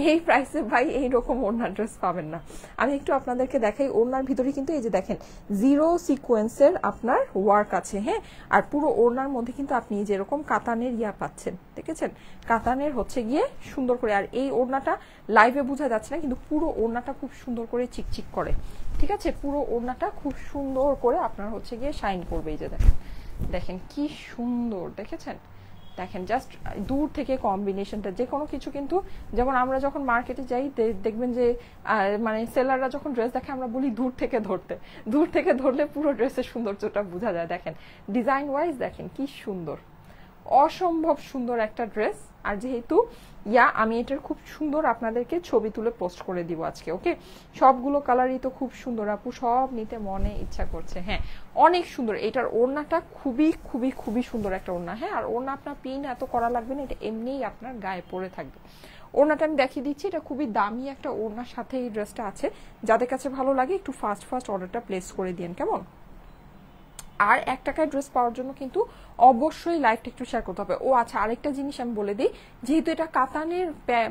এই প্রাইসে ভাই এইরকম ওড়নার ড্রেস পাবেন না। আমি একটু আপনাদেরকে দেখাই, ওড়নার ভিতরে কিন্তু এই যে দেখেন জিরো সিকোয়েন্সের আপনার ওয়ার্ক আছে, হ্যাঁ আর পুরো ওড়নার মধ্যে কিন্তু আপনি যেরকম কাতানের ইয়া পাচ্ছেন, দেখেছেন কাতানের হচ্ছে গিয়ে সুন্দর করে। আর এই ওড়নাটা লাইভে বোঝা যাচ্ছে না, কিন্তু পুরো ওড়নাটা খুব সুন্দর করে চিকচিক করে, ঠিক আছে? পুরো ওড়নাটা খুব সুন্দর করে আপনার হচ্ছে গিয়ে শাইন করবে। এই যে দেখেন, দেখেন কি সুন্দর, দেখেছেন? দেখেন জাস্ট দূর থেকে কম্বিনেশনটা, যে কোনো কিছু কিন্তু, যেমন আমরা যখন মার্কেটে যাই দেখবেন যে মানে সেলাররা যখন ড্রেস দেখে আমরা বলি দূর থেকে ধরতে, দূর থেকে ধরলে পুরো ড্রেসের সৌন্দর্যটা বোঝা যায়। দেখেন ডিজাইন ওয়াইজ দেখেন কি সুন্দর, অসম্ভব সুন্দর একটা ড্রেস। আর যেহেতু আমি এটার খুব সুন্দর আপনাদেরকে ছবি তুলে পোস্ট করে দিব আজকে। ওকে, সবগুলো কালারই তো খুব সুন্দর আপু, সব নিতে মনে ইচ্ছা করছে। হ্যাঁ অনেক সুন্দর, এটার ওড়নাটা খুবই খুবই খুবই সুন্দর একটা ওড়না। হ্যাঁ আর ওড়না আপনার পিন এত করা লাগবে না, এটা এমনিই আপনার গায়ে পরে থাকবে। ওড়নাটা আমি দেখিয়ে দিচ্ছি, এটা খুবই দামি একটা ওড়নার সাথে এই ড্রেসটা আছে। যাদের কাছে ভালো লাগে একটু ফাস্ট ফাস্ট অর্ডারটা প্লেস করে দিন, কেমন? আর 1 টাকায় ড্রেস পাওয়ার জন্য কিন্তু অবশ্যই লাইভটা একটু শেয়ার করতে হবে। ও আচ্ছা, আরেকটা জিনিস আমি বলে দিই, যেহেতু এটা কাতানের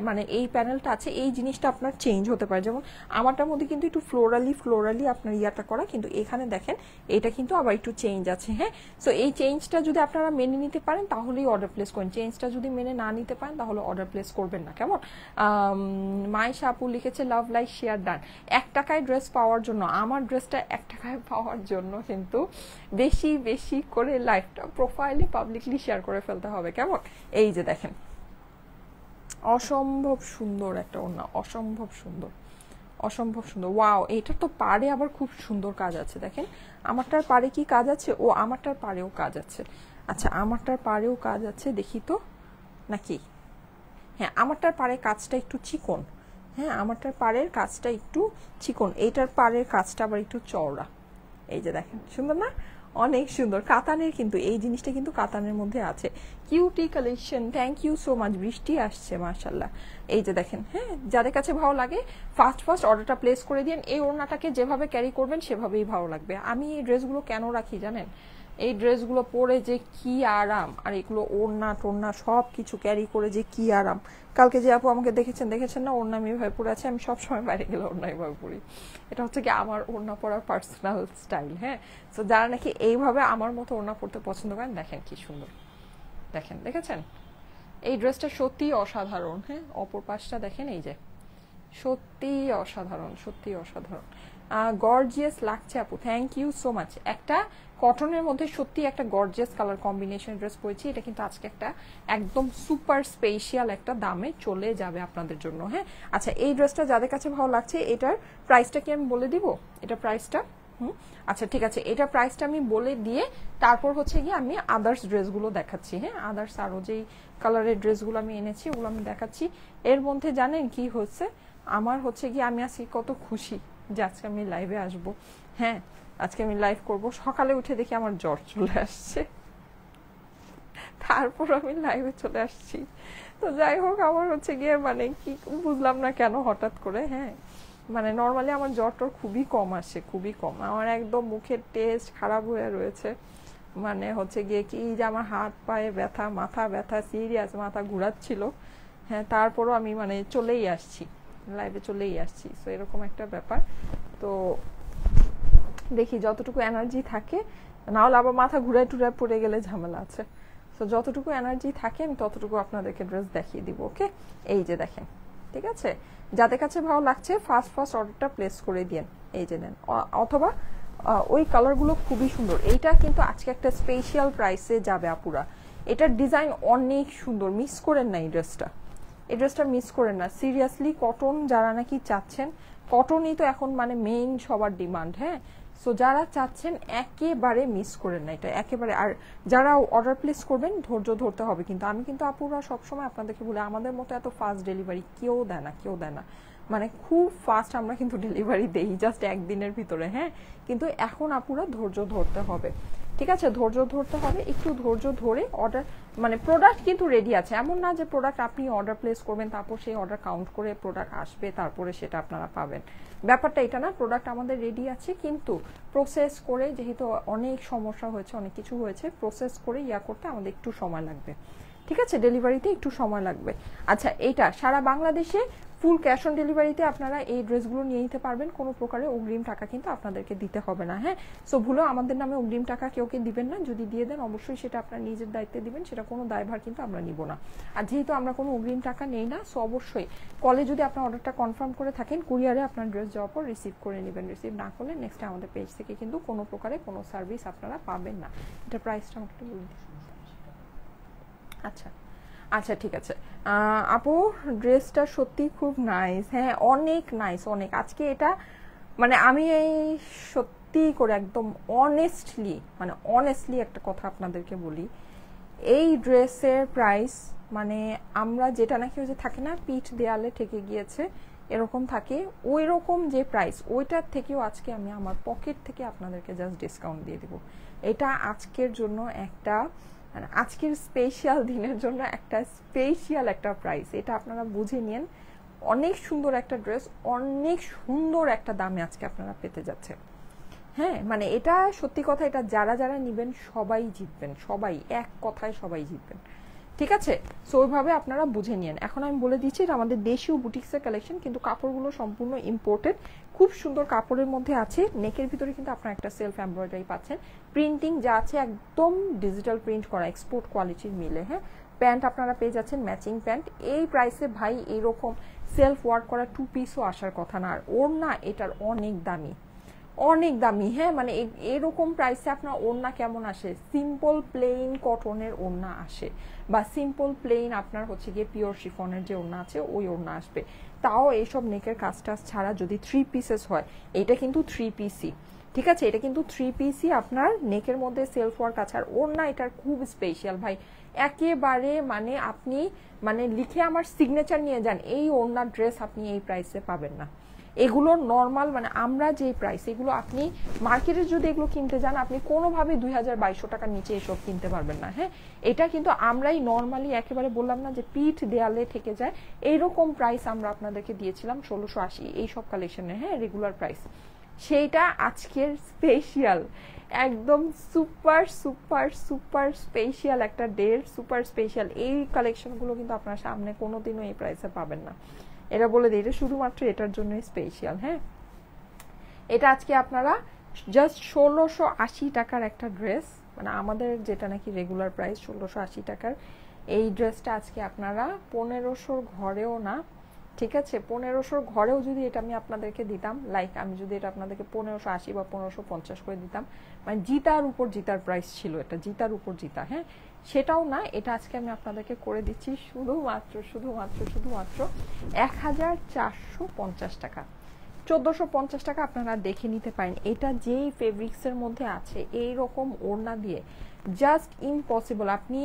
মানে এই প্যানেলটা আছে, এই জিনিসটা আপনার চেঞ্জ হতে পারে। যেমন আমারটার মধ্যে কিন্তু একটু ফ্লোরালি আপনার ইয়াটা করা, কিন্তু এখানে দেখেন এটা কিন্তু আবার একটু চেঞ্জ আছে। হ্যাঁ, সো এই চেঞ্জটা যদি আপনারা মেনে নিতে পারেন তাহলেই অর্ডার প্লেস করেন, চেঞ্জটা যদি মেনে না নিতে পারেন তাহলে অর্ডার প্লেস করবেন না, কেমন? মাইশা আপু লিখেছে লাভ লাইক শেয়ার ডান। 1 টাকায় ড্রেস পাওয়ার জন্য, আমার ড্রেসটা 1 টাকায় পাওয়ার জন্য কিন্তু বেশি বেশি করে লাইভটা প্রোফাইলে পাবলিকলি শেয়ার করে ফেলতে হবে, কেমন? এই যে দেখেন, অসম্ভব সুন্দর একটা ওড়না, অসম্ভব সুন্দর, অসম্ভব সুন্দর। ওয়াও, এইটার তো পাড়ে আবার খুব সুন্দর কাজ আছে, দেখেন আমারটার পাড়ে কি কাজ আছে? ও আমারটার পাড়েও কাজ আছে। আচ্ছা, আমারটার পাড়েও কাজ আছে, দেখি তো নাকি? হ্যাঁ, আমারটার পাড়ে কাজটা একটু চিকন। হ্যাঁ, আমারটার পাড়ের কাজটা একটু চিকন, এইটার পাড়ের কাজটা আবার একটু চওড়া। এই যে দেখেন, সুন্দর না? অনেক সুন্দর, কাতানের কিন্তু এই জিনিসটা কিন্তু কাতানের মধ্যে আছে। Cutie collection, thank you so much. বৃষ্টি আসছে মাশাল্লাহ। এই যে দেখেন, হ্যাঁ, যাদের কাছে ভালো লাগে ফার্স্ট অর্ডারটা প্লেস করে দিন। এই ওড়নাটাকে যেভাবে ক্যারি করবেন সেভাবেই ভালো লাগবে। আমি এই ড্রেসগুলো কেন রাখি জানেন? এই ড্রেসগুলো পরে যে কি আরাম, আর এগুলো ওড়না টোড়না সব কিছু ক্যারি করে যে কি আরাম। কালকে যে আপু আমাকে দেখেছেন না, ওড়না আমি এভাবে পরে আছে, আমি সবসময় বাইরে গেলে ওড়না এভাবে পরি। এটা হচ্ছে কি আমার ওড়না পরার পার্সোনাল স্টাইল। হ্যাঁ, তো যারা নাকি এইভাবে আমার মতো ওড়না পরতে পছন্দ করেন, দেখেন কি সুন্দর, দেখেছেন এই ড্রেসটা সত্যি অসাধারণ। হ্যাঁ, অপর পাশটা দেখেন, এই যে সত্যি অসাধারণ, সত্যি অসাধারণ। গর্জিয়াস লাগছে আপু, থ্যাংক ইউ সো মাচ। একটা কটনের মধ্যে সত্যি একটা গর্জিয়াস কালার কম্বিনেশন ড্রেস পরেছি, এটা কিন্তু আজকে একটা একদম সুপার স্পেশাল একটা দামে চলে যাবে আপনাদের জন্য। হ্যাঁ, আচ্ছা, এই ড্রেসটা যাদের কাছে ভালো লাগছে, এটার প্রাইসটা কি আমি বলে দিব? এটা প্রাইসটা আচ্ছা ঠিক আছে, এটা প্রাইসটা আমি বলে দিয়ে তারপর হচ্ছে গিয়ে আমি আদার্স ড্রেসগুলো দেখাচ্ছি। হ্যাঁ, আদার্স আরো যেই কালারের ড্রেসগুলো আমি এনেছি ওগুলো আমি দেখাচ্ছি। এর মধ্যে জানেন কি হচ্ছে, আমার হচ্ছে গিয়ে আমি আজকে কত খুশি যে আজকে আমি লাইভে আসব। হ্যাঁ, আজকে আমি লাইভ করব। সকালে উঠে দেখি আমার জ্বর চলে আসছে, তারপর আমি লাইভে চলে আসছি। তো যাই হোক, আমার হচ্ছে গিয়ে মানে কি বুঝলাম না কেন হঠাৎ করে। হ্যাঁ, মানে নর্মালি আমার জ্বরটা খুবই কম আসে, খুবই কম। আমার একদম মুখের টেস্ট খারাপ হয়ে রয়েছে, মানে হচ্ছে গিয়ে কি যে আমার হাত পায়ে ব্যথা, মাথা ব্যথা, সিরিয়াস মাথা ঘুরাচ্ছিল। হ্যাঁ, তারপরও আমি মানে চলেই আসছি, লাইভে চলেই আসছি। তো এরকম একটা ব্যাপার। তো দেখি যতটুকু এনার্জি থাকে, নাহলে আবার মাথা ঘুরায় টুরায় পড়ে গেলে ঝামেলা আছে। তো যতটুকু এনার্জি থাকে আমি ততটুকু আপনাদেরকে ড্রেস দেখিয়ে দিব। ওকে, এই যে দেখেন, ঠিক আছে? যাদের কাছে ভালো লাগছে ফার্স্ট অর্ডারটা প্লেস করে দিন। এই যে নেন, অথবা ওই কালারগুলো খুবই সুন্দর। এইটা কিন্তু আজকে একটা স্পেশাল প্রাইসে যাবে আপুরা। এটার ডিজাইন অনেক সুন্দর, মিস করেন না এই ড্রেসটা, এই ড্রেসটা মিস করেন না সিরিয়াসলি। কটন যারা নাকি চাচ্ছেন, কটনই তো এখন মানে মেইন সবার ডিমান্ড। হ্যাঁ, সো যারা চাচ্ছেন একেবারে মিস করেন না এটা, একেবারে। আর যারা অর্ডার প্লেস করবেন ধৈর্য ধরতে হবে কিন্তু। আমি কিন্তু আপুরা সবসময় আপনাদেরকে বলি, আমাদের মতো এত ফাস্ট ডেলিভারি কেউ দেয় না, কেউ দেয় না। মানে খুব ফাস্ট আমরা কিন্তু ডেলিভারি দেই, জাস্ট একদিনের ভিতরে। হ্যাঁ, কিন্তু এখন আপুরা ধৈর্য ধরতে হবে, ঠিক আছে? ধৈর্য ধরতে হবে, একটু ধৈর্য ধরে অর্ডার, মানে প্রোডাক্ট কিন্তু রেডি আছে। এমন না যে প্রোডাক্ট আপনি অর্ডার প্লেস করবেন তারপর সেই অর্ডার কাউন্ট করে প্রোডাক্ট আসবে তারপরে সেটা আপনারা পাবেন, ব্যাপারটা এটা না। প্রোডাক্ট আমাদের রেডি আছে, কিন্তু প্রসেস করে, যেহেতু অনেক সমস্যা হয়েছে, অনেক কিছু হয়েছে, প্রসেস করে ইয়া করতে আমাদের একটু সময় লাগবে, ঠিক আছে? ডেলিভারিতে একটু সময় লাগবে। আচ্ছা, এইটা সারা বাংলাদেশে ফুল ক্যাশ অন ডেলিভারিতে আপনারা এই ড্রেসগুলো নিয়ে নিতে পারবেন, কোনো প্রকারে অগ্রিম টাকা কিন্তু আপনাদেরকে দিতে হবে না। হ্যাঁ, সো ভুলেও আমাদের নামে অগ্রিম টাকা কেউকে দিবেন না। যদি দিয়ে দেন অবশ্যই সেটা আপনার নিজের দায়িত্বে দিবেন, সেটা কোনো দায়ভার কিন্তু আমরা নিব না। আর যেহেতু আমরা কোনো অগ্রিম টাকা নেই না, সো অবশ্যই কলে যদি আপনার অর্ডারটা কনফার্ম করে থাকেন, কুরিয়ারে আপনার ড্রেস যাওয়ার পর রিসিভ করে নেবেন। রিসিভ না করলে নেক্সট আমাদের পেজ থেকে কিন্তু কোনো প্রকারে কোনো সার্ভিস আপনারা পাবেন না। এটা প্রাইসটা আমাকে একটু বলুন। আচ্ছা আচ্ছা, ঠিক আছে আপু, ড্রেসটা সত্যি খুব নাইস। হ্যাঁ, অনেক নাইস, অনেক। আজকে এটা মানে আমি এই সত্যি করে একদম অনেস্টলি একটা কথা আপনাদেরকে বলি, এই ড্রেসের প্রাইস মানে আমরা যেটা নাকি ওই যে থাকে না পিঠ দেয়ালে ঠেকে গিয়েছে এরকম থাকে, ওই রকম যে প্রাইস ওইটার থেকেও আজকে আমি আমার পকেট থেকে আপনাদেরকে জাস্ট ডিসকাউন্ট দিয়ে দিব। এটা আজকের জন্য একটা মানে আজকের স্পেশাল দিনের জন্য একটা স্পেশাল একটা প্রাইস, এটা আপনারা বুঝে নিন। অনেক সুন্দর একটা ড্রেস, অনেক সুন্দর একটা দামে আজকে আপনারা পেতে যাচ্ছে। হ্যাঁ মানে এটা সত্যি কথা, এটা যারা যারা নিবেন সবাই জিতবেন, সবাই এক কথায় সবাই জিতবেন, ঠিক আছে। সো ওইভাবে আপনারা বুঝে নিন। এখন আমি বলে দিচ্ছি এটা আমাদের দেশীয় বুটিক্সের কালেকশন, কিন্তু কাপড়গুলো সম্পূর্ণ ইম্পোর্টেড, খুব সুন্দর কাপড়ের মধ্যে আছে। নেকের ভিতরে কিন্তু আপনারা একটা সেলফ এমব্রয়ডারি পাচ্ছেন, প্রিন্টিং যা আছে একদম ডিজিটাল প্রিন্ট করা, এক্সপোর্ট কোয়ালিটির মিলে। হ্যাঁ, প্যান্ট আপনারা পেয়ে যাচ্ছেন ম্যাচিং প্যান্ট। এই প্রাইসে ভাই এরকম সেলফ ওয়ার্ক করা 2 পিসও আসার কথা না। আর ওড়না এটার অনেক দামি, অনেক দামি। হ্যাঁ মানে এরকম প্রাইসে আপনার ওড়না কেমন আসে? সিম্পল প্লেন কটনের ওড়না আসে, বা সিম্পল প্লেন আপনার হচ্ছে গিয়ে পিওর শিফনের যে ওড়না আছে ওই ওড়না আসবে। তাও এইসব নেকের কাজ টাজ ছাড়া যদি 3 পিসেস হয়, এটা কিন্তু 3 পিসই, ঠিক আছে। এটা কিন্তু 3 পিসই আপনার নেকের মধ্যে সেলফ ওয়ার্ক আছে। আর ওড়না এটার খুব স্পেশাল ভাই, একেবারে মানে আপনি মানে লিখে আমার সিগনেচার নিয়ে যান, এই ওড়নার ড্রেস আপনি এই প্রাইসে পাবেন না। এগুলো নর্মাল মানে আমরা যে প্রাইস, এগুলো আপনি মার্কেটে যদি এগুলো কিনতে যান আপনি কোনোভাবে 2200 টাকার নিচে এসব কিনতে পারবেন না। হ্যাঁ, এটা কিন্তু আমরাই নর্মালি একেবারে বললাম না যে পিঠ দেয়ালে থেকে যায়, এইরকম প্রাইস আমরা আপনাদেরকে দিয়েছিলাম 1680 এইসব কালেকশনে। হ্যাঁ, রেগুলার প্রাইস, সেইটা আজকের স্পেশাল, একদম সুপার সুপার সুপার স্পেশাল একটা ডের, সুপার স্পেশাল। এই কালেকশনগুলো কিন্তু আপনার সামনে কোনোদিনও এই প্রাইসে পাবেন না, এটা বলে দিই, এটা শুধুমাত্র এটার জন্য স্পেশাল। হ্যাঁ, এটা আজকে আপনারা জাস্ট 1680 টাকার একটা ড্রেস, মানে আমাদের যেটা নাকি রেগুলার প্রাইস 1680 টাকার, এই ড্রেসটা আজকে আপনারা 1500 ঘরেও না, ঠিক আছে, 1500 ঘরেও যদি এটা আমি আপনাদেরকে দিতাম, লাইক আমি যদি এটা আপনাদেরকে 1580 বা 1550 করে দিতাম, মানে জিতার উপর জিতার প্রাইস ছিল, এটা জিতার উপর জিতা। হ্যাঁ, সেটাও না, এটা আজকে আমি আপনাদেরকে করে দিচ্ছি শুধুমাত্র শুধুমাত্র শুধুমাত্র 1450 টাকা। 1450 টাকা আপনারা দেখে নিতে পারেন। এটা যেই ফেব্রিক্সের মধ্যে আছে এইরকম ওড়না দিয়ে জাস্ট ইম্পসিবল, আপনি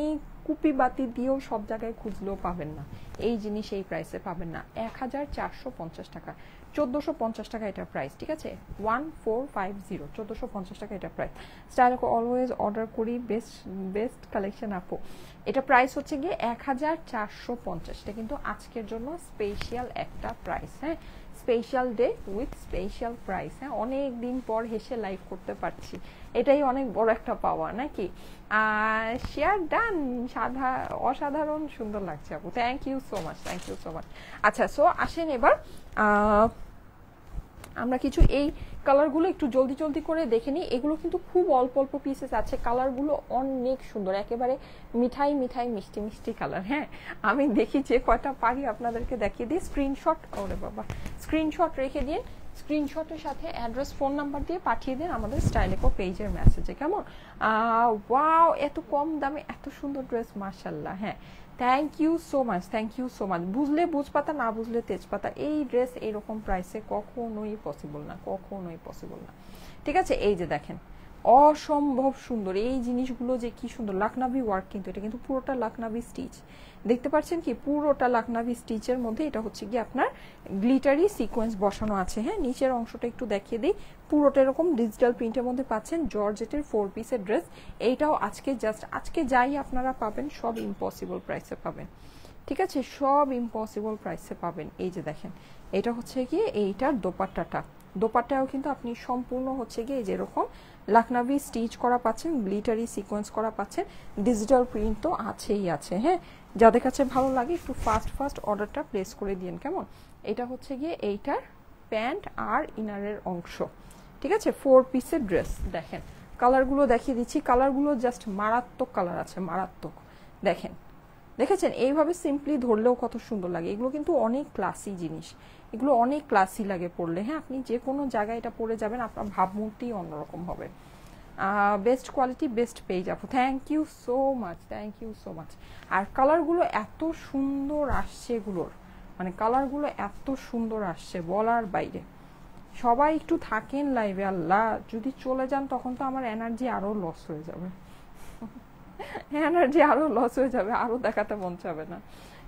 কুপি বাতি দিয়েও সব জায়গায় খুঁজলেও পাবেন না এই জিনিস, এই প্রাইসে পাবেন না। 1450 টাকা, 1450 টাকা এটা প্রাইস, ঠিক আছে। 1450, 1450 টাকা এটা প্রাইস। স্টাইল অলওয়েজ অর্ডার করি, বেস্ট বেস্ট কালেকশন আপু। এটা প্রাইস হচ্ছে গিয়ে 1450, এটা কিন্তু আজকের জন্য স্পেশাল একটা প্রাইস। হ্যাঁ, special day with special price. হ্যাঁ, অনেক দিন পর হেসে লাইভ করতে পারছি, এটাই অনেক বড় একটা পাওয়া নাকি। শেয়ার ডান, অসাধারণ সুন্দর লাগছে আপু, thank you so much, thank you so much. আচ্ছা, সো আসেন এবার আমরা কিছু এই কালারগুলো একটু জলদি জলদি করে দেখে নিই। এগুলো কিন্তু খুব অল্প অল্প পিসেস আছে, কালারগুলো অনেক সুন্দর, একেবারে মিঠাই মিঠাই মিষ্টি মিষ্টি কালার। হ্যাঁ, আমি দেখি যে কয়টা পারি আপনাদেরকে দেখিয়ে দিই। স্ক্রিনশট, ওরে বাবা, স্ক্রিনশট রেখে দিন, স্ক্রিনশটের সাথে অ্যাড্রেস ফোন নাম্বার দিয়ে পাঠিয়ে দিন আমাদের স্টাইলেকো পেজের মেসেজে, কেমন? ওয়াও, এত কম দামে এত সুন্দর ড্রেস, মাশাল্লাহ। হ্যাঁ, thank you so much, thank you so much. বুঝলে বুঝপাতা, না বুঝলে তেজপাতা, এই ড্রেস এইরকম প্রাইসে কখনোই পসিবল না, কখনোই পসিবল না, ঠিক আছে। এই যে দেখেন, অসম্ভব সুন্দর এই জিনিসগুলো, যে কি সুন্দর লাখনাভি ওয়ার্ক, কিন্তু এটা কিন্তু পুরোটা লাখনাভি স্টিচ, দেখতে পাচ্ছেন কি, পুরোটা লাখনাভি স্টিচের মধ্যে এটা হচ্ছে কি আপনার গ্লিটারি সিকোয়েন্স বসানো আছে। হ্যাঁ, নিচের অংশটা একটু দেখিয়ে দিই, পুরোটা এরকম ডিজিটাল প্রিন্টের মধ্যে পাচ্ছেন। জর্জেটের 4 পিসের ড্রেস, এইটাও আজকে জাস্ট আজকে যাই আপনারা পাবেন সব ইম্পসিবল প্রাইসে পাবেন, ঠিক আছে, সব ইম্পসিবল প্রাইসে পাবেন। এই যে দেখেন, এটা হচ্ছে গিয়ে এইটার দোপাট্টাটা, দোপাট্টাও কিন্তু আপনি সম্পূর্ণ হচ্ছে গিয়ে যেরকম লাখনাভি স্টিচ করা পাচ্ছেন, গ্লিটারি সিকোয়েন্স করা পাচ্ছেন, ডিজিটাল প্রিন্ট তো আছেই আছে। হ্যাঁ, যাদের কাছে ভালো লাগে একটু ফাস্ট ফাস্ট অর্ডারটা প্লেস করে দিন, কেমন? এটা হচ্ছে গিয়ে এইটার প্যান্ট আর ইনারের অংশ, ঠিক আছে, 4 পিসের ড্রেস। দেখেন কালারগুলো দেখিয়ে দিচ্ছি, কালারগুলো জাস্ট মারাত্মক কালার আছে, মারাত্মক। দেখেন, দেখেছেন এইভাবে সিম্পলি ধরলেও কত সুন্দর লাগে। এগুলো কিন্তু অনেক ক্লাসি জিনিস, এগুলো অনেক ক্লাসি লাগে পরলে। হ্যাঁ, আপনি যে কোনো জায়গায় এটা পরে যাবেন আপনার ভাবমূর্তি অন্যরকম হবে। বেস্ট কোয়ালিটি বেস্ট পেজ আপু, thank you so much, thank you so much. আর কালারগুলো এত সুন্দর আসছে, এগুলোর মানে কালারগুলো এত সুন্দর আসছে বলার বাইরে। সবাই একটু থাকেন লাইভে, আল্লাহ যদি চলে যান তখন তো আমার এনার্জি আরো লস হয়ে যাবে, এনার্জি আরো লস হয়ে যাবে, আরো দেখাতে মন চাবে না।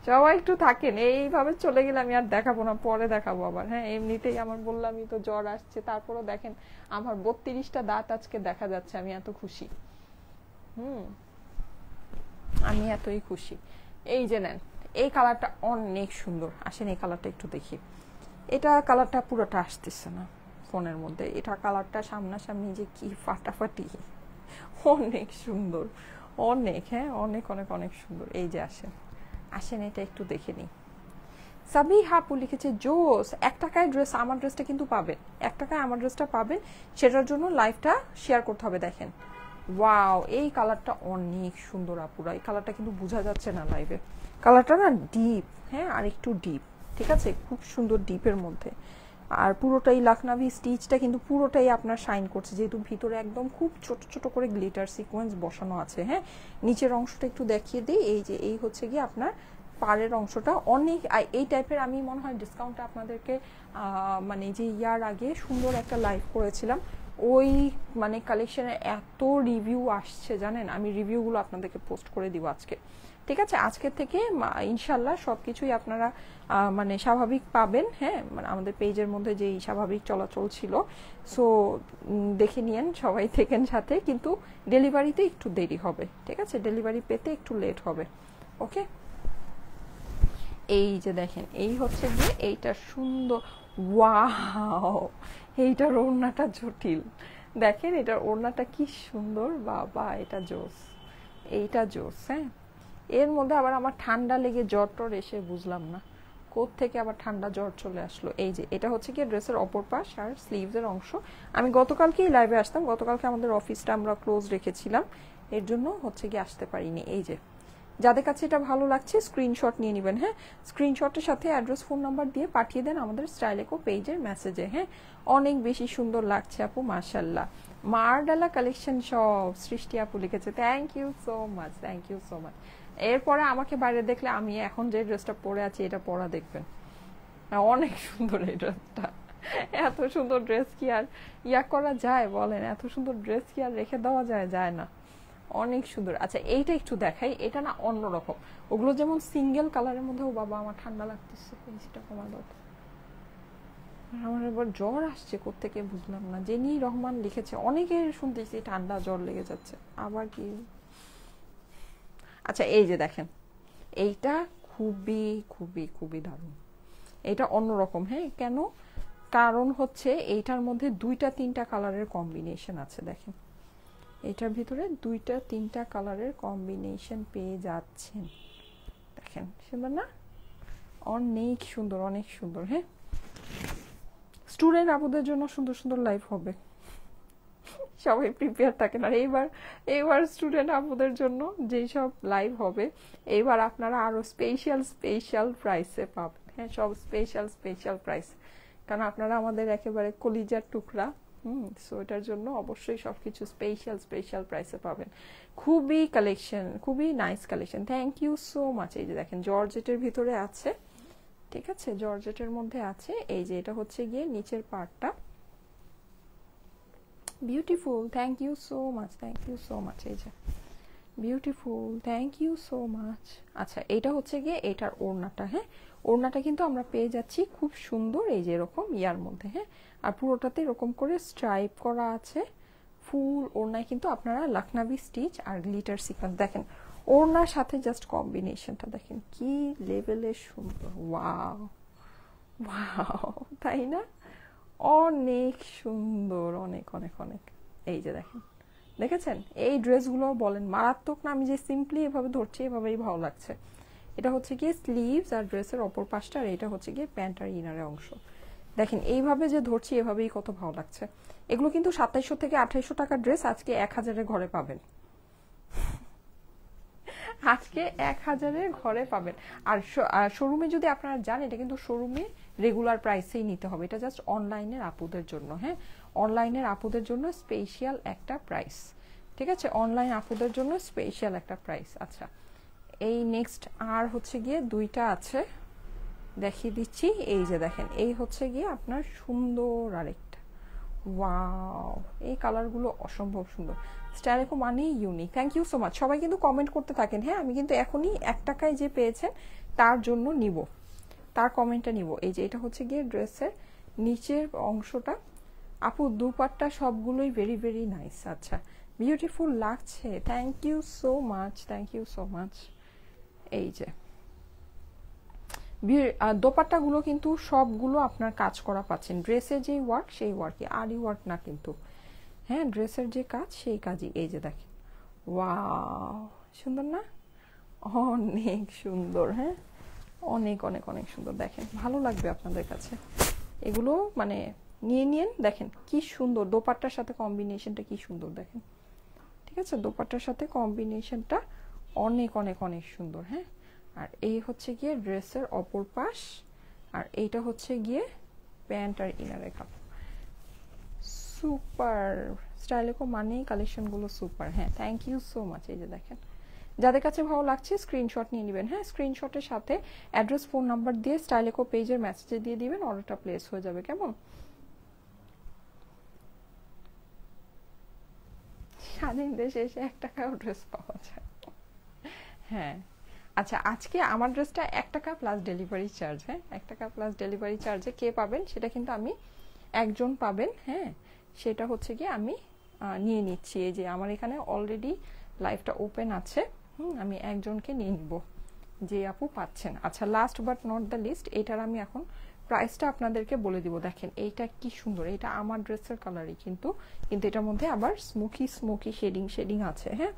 সবাই একটু থাকেন, এইভাবে চলে গেলে আমি আর দেখাবো না, পরে দেখাবো আবার। হ্যাঁ, এমনিতেই আমার বললামই তো জ্বর আসছে, তারপরও দেখেন আমার 32টা দাঁত আজকে দেখা যাচ্ছে, আমি এত খুশি। আমি এতই খুশি। এই যে নেন, এই কালারটা অনেক সুন্দর, আসেন এই কালারটা একটু দেখি। এটা কালারটা পুরোটা আসতেছে না, ফোনের মধ্যে। এটা কালারটা সামনাসামনি যে কি ফাটাফাটি, অনেক সুন্দর, অনেক, হ্যাঁ অনেক অনেক অনেক সুন্দর। এই যে আসেন আসেন, এটা একটু দেখে নিই। সাবিহা আপু লিখেছে জোস, 1 টাকায় ড্রেস, আমার ড্রেসটা কিন্তু পাবেন, 1 টাকায় আমার ড্রেসটা পাবেন, সেটার জন্য লাইভটা শেয়ার করতে হবে। দেখেন ওয়াও, এই কালারটা অনেক সুন্দর আপুরা, এই কালারটা কিন্তু বোঝা যাচ্ছে না লাইভে, কালারটা না ডিপ, হ্যাঁ আর একটু ডিপ, ঠিক আছে, খুব সুন্দর ডিপের মধ্যে। আর পুরোটাই লাখনাভি স্টিচটা কিন্তু পুরোটাই আপনার শাইন করছে, যেহেতু ভিতরে একদম খুব ছোট ছোট করে গ্লিটার সিকোয়েন্স বসানো আছে। হ্যাঁ, নিচের অংশটা একটু দেখিয়ে দিই, এই যে এই হচ্ছে গিয়ে আপনার পাড়ের অংশটা অনেক, এই টাইপের আমি মনে হয় ডিসকাউন্টটা আপনাদেরকে মানে যে ইয়ার আগে সুন্দর একটা লাইভ করেছিলাম, ওই মানে কালেকশনের এত রিভিউ আসছে জানেন, আমি রিভিউগুলো আপনাদেরকে পোস্ট করে দিব আজকে, ঠিক আছে। আজকের থেকে ইনশাল্লাহ সব কিছুই আপনারা মানে স্বাভাবিক পাবেন। হ্যাঁ, মানে আমাদের পেজের মধ্যে যেই স্বাভাবিক চলাচল ছিল, সো দেখে নিয়েন, সবাই থেকেন সাথে, কিন্তু ডেলিভারিতে একটু দেরি হবে, ঠিক আছে, ডেলিভারি পেতে একটু লেট হবে। ওকে, এই যে দেখেন এই হচ্ছে গিয়ে এইটা সুন্দর, ওয়াও, এইটার ওড়নাটা জটিল, দেখেন এটার ওড়নাটা কি সুন্দর, বাবা এটা জোস, এইটা জোস। হ্যাঁ, এর মধ্যে আবার আমার ঠান্ডা লেগে জ্বর টর এসে বুঝলাম না থেকে আবার ঠান্ডা জ্বর চলে আসলো। এই যে এটা হচ্ছে কি ড্রেসের অপর পাশ আর স্লিভসের অংশ। আমি গতকালকেই লাইভে আসতাম, গতকালকে আমাদের অফিসটা আমরা ক্লোজ রেখেছিলাম, এর জন্য হচ্ছে কি আসতে পারিনি। এই যে যাদের কাছে এটা ভালো লাগছে স্ক্রিনশট নিয়ে নেবেন। হ্যাঁ, স্ক্রিনশটের সাথে অ্যাড্রেস ফোন নাম্বার দিয়ে পাঠিয়ে দেন আমাদের স্টাইলেকো পেজের মেসেজে। হ্যাঁ, অনেক বেশি সুন্দর লাগছে আপু, মাশাল্লাহ। মারডালা কালেকশন সব সৃষ্টি আপু লিখেছে, thank you so much, thank you so much. এরপরে আমাকে বাইরে দেখলে আমি এখন যে ড্রেসটা পরে আছি এটা পরা দেখবেন, অনেক সুন্দর এই ড্রেসটা, এত সুন্দর ড্রেস কি আর ইয়া করা যায় বলেন, এত সুন্দর ড্রেস কি আর রেখে দেওয়া যায়, যায় না, অনেক সুন্দর। আচ্ছা এইটা একটু দেখাই, এটা না অন্যরকম, ওগুলো যেমন সিঙ্গেল কালারের মধ্যে, ও বাবা আমার ঠান্ডা লাগতেছে, সেটা কমা দাও, আমার এবার জ্বর আসছে কোত্থেকে বুঝলাম না। জেনি রহমান লিখেছে অনেকের শুনতেছি ঠান্ডা জ্বর লেগে যাচ্ছে, আবার কি। আচ্ছা এই যে দেখেন এইটা খুবই খুবই খুবই দারুণ, এটা অন্যরকম। হ্যাঁ, কেন, কারণ হচ্ছে এইটার মধ্যে 2-3টা কালারের কম্বিনেশন আছে, দেখেন এটার ভিতরে 2-3টা কালারের কম্বিনেশন পেয়ে যাচ্ছেন, দেখেন সুন্দর না, অনেক সুন্দর, অনেক সুন্দর। হ্যাঁ, স্টুডেন্ট আপুদের জন্য সুন্দর সুন্দর লাইফ হবে, সবাই প্রিপেয়ার থাকেন। আর এইবার স্টুডেন্ট আপুদের জন্য যেই সব লাইভ হবে, এইবার আপনারা আরো স্পেশাল প্রাইসে পাবেন। হ্যাঁ, সব স্পেশাল প্রাইস, কারণ আপনারা আমাদের একেবারে কলিজার টুকরা। সো এটার জন্য অবশ্যই সবকিছু স্পেশাল প্রাইসে পাবেন। খুবই কালেকশন, খুবই nice collection, thank you so much. এই যে দেখেন জর্জেটের ভিতরে আছে, ঠিক আছে, জর্জেটের মধ্যে আছে। এই যে এটা হচ্ছে গিয়ে নিচের পার্টটা, beautiful, thank you so much, thank you so much. এই যে beautiful, thank you so much. আচ্ছা এটা হচ্ছে গিয়ে এটার ওড়নাটা। হ্যাঁ, ওড়নাটা কিন্তু আমরা পেয়ে যাচ্ছি খুব সুন্দর, এই যে এরকম ইয়ার মধ্যে। হ্যাঁ, আর পুরোটাতে এরকম করে স্ট্রাইপ করা আছে, ফুল ওড়নায় কিন্তু আপনারা লখনভি স্টিচ আর গ্লিটার সিকোয়েন্স দেখেন, ওড়নার সাথে জাস্ট কম্বিনেশনটা দেখেন কি লেভেলের সুন্দর, ওয়াও ওয়াও, তাই না, অনেক সুন্দর, অনেক অনেক অনেক। এই যে দেখেন, দেখেছেন এই ড্রেসগুলো বলেন মারাত্মক না, আমি যে সিম্পলি এভাবে ধরছি এভাবেই ভালো লাগছে। এটা হচ্ছে গিয়ে স্লিভস আর ড্রেসের অপর পাশটা, আর এটা হচ্ছে গিয়ে প্যান্ট আর ইনারের অংশ। দেখেন এইভাবে যে ধরছি এভাবেই কত ভালো লাগছে। এগুলো কিন্তু 2700 থেকে 2800 টাকার ড্রেস আজকে 1000-এর ঘরে পাবেন, আজকে 1000-এর ঘরে পাবেন। আর শোরুমে যদি আপনারা যান, এটা কিন্তু শোরুমে রেগুলার প্রাইসেই নিতে হবে, এটা জাস্ট অনলাইনের আপুদের জন্য। হ্যাঁ, অনলাইনের আপুদের জন্য স্পেশাল একটা প্রাইস, ঠিক আছে, অনলাইন আপুদের জন্য স্পেশাল একটা প্রাইস। আচ্ছা এই নেক্সট আর হচ্ছে গিয়ে 2টা আছে, দেখিয়ে দিচ্ছি। এই যে দেখেন এই হচ্ছে গিয়ে আপনার সুন্দর আরেকটা, ওয়াও, এই কালারগুলো অসম্ভব সুন্দর। স্টাইলেকো মানেই unique, thank you so much. সবাই কিন্তু কমেন্ট করতে থাকেন। হ্যাঁ, আমি কিন্তু এখনই 1 টাকায় যে পেয়েছেন তার জন্য নিব, তার কমেন্টটা নিব। এই যে এটা হচ্ছে গিয়ে ড্রেসের নিচের অংশটা, আপু দুপাট্টা সবগুলোই ভেরি নাইস। আচ্ছা বিউটিফুল লাগছে, thank you so much, thank you so much. এই যে দোপাট্টাগুলো কিন্তু সবগুলো আপনার কাজ করা পাচ্ছেন, ড্রেসের যে ওয়ার্ক সেই ওয়ার্কই, আরি ওয়ার্ক না কিন্তু, হ্যাঁ ড্রেসের যে কাজ সেই কাজই। এই যে দেখেন, ওয়াও সুন্দর না, অনেক সুন্দর, হ্যাঁ অনেক অনেক অনেক সুন্দর। দেখেন ভালো লাগবে আপনাদের কাছে এগুলো, মানে নিয়ে নিন। দেখেন কি সুন্দর দোপাট্টার সাথে কম্বিনেশনটা, কি সুন্দর দেখেন, ঠিক আছে দোপাট্টার সাথে কম্বিনেশনটা অনেক অনেক অনেক সুন্দর। হ্যাঁ আর এই হচ্ছে গিয়ে ড্রেসের অপর পাশ, আর এইটা হচ্ছে গিয়ে প্যান্ট আর ইনারের কাপড়। সুপার স্টাইলেকো মানেই কালেকশনগুলো সুপার। হ্যাঁ থ্যাংক ইউ সো মাচ। এই যে দেখেন, যাদের কাছে ভালো লাগছে স্ক্রিনশট নিয়ে নেবেন। হ্যাঁ স্ক্রিনশটের সাথে অ্যাড্রেস ফোন নাম্বার দিয়ে স্টাইলেকো পেজের মেসেজে দিয়ে দিবেন, অর্ডারটা প্লেস হয়ে যাবে। কেমন, স্বাধীন দেশে এসে 1 টাকাও ড্রেস পাওয়া যায়। হ্যাঁ আচ্ছা, আজকে আমার ড্রেসটা 1 টাকা প্লাস ডেলিভারি চার্জ। হ্যাঁ 1 টাকা প্লাস ডেলিভারি চার্জে কে পাবেন সেটা কিন্তু আমি, একজন পাবেন। হ্যাঁ সেটা হচ্ছে কি আমি নিয়ে নিচ্ছি। এই যে আমার এখানে অলরেডি লাইভটা ওপেন আছে, আমি একজনকে নিয়ে নিব যে আপু পাচ্ছেন। আচ্ছা last but not the least, এটার আমি এখন প্রাইসটা আপনাদেরকে বলে দিব। দেখেন এইটা কি সুন্দর, এটা আমার ড্রেসের কালারই কিন্তু এটার মধ্যে আবার স্মোকি স্মোকি শেডিং আছে। হ্যাঁ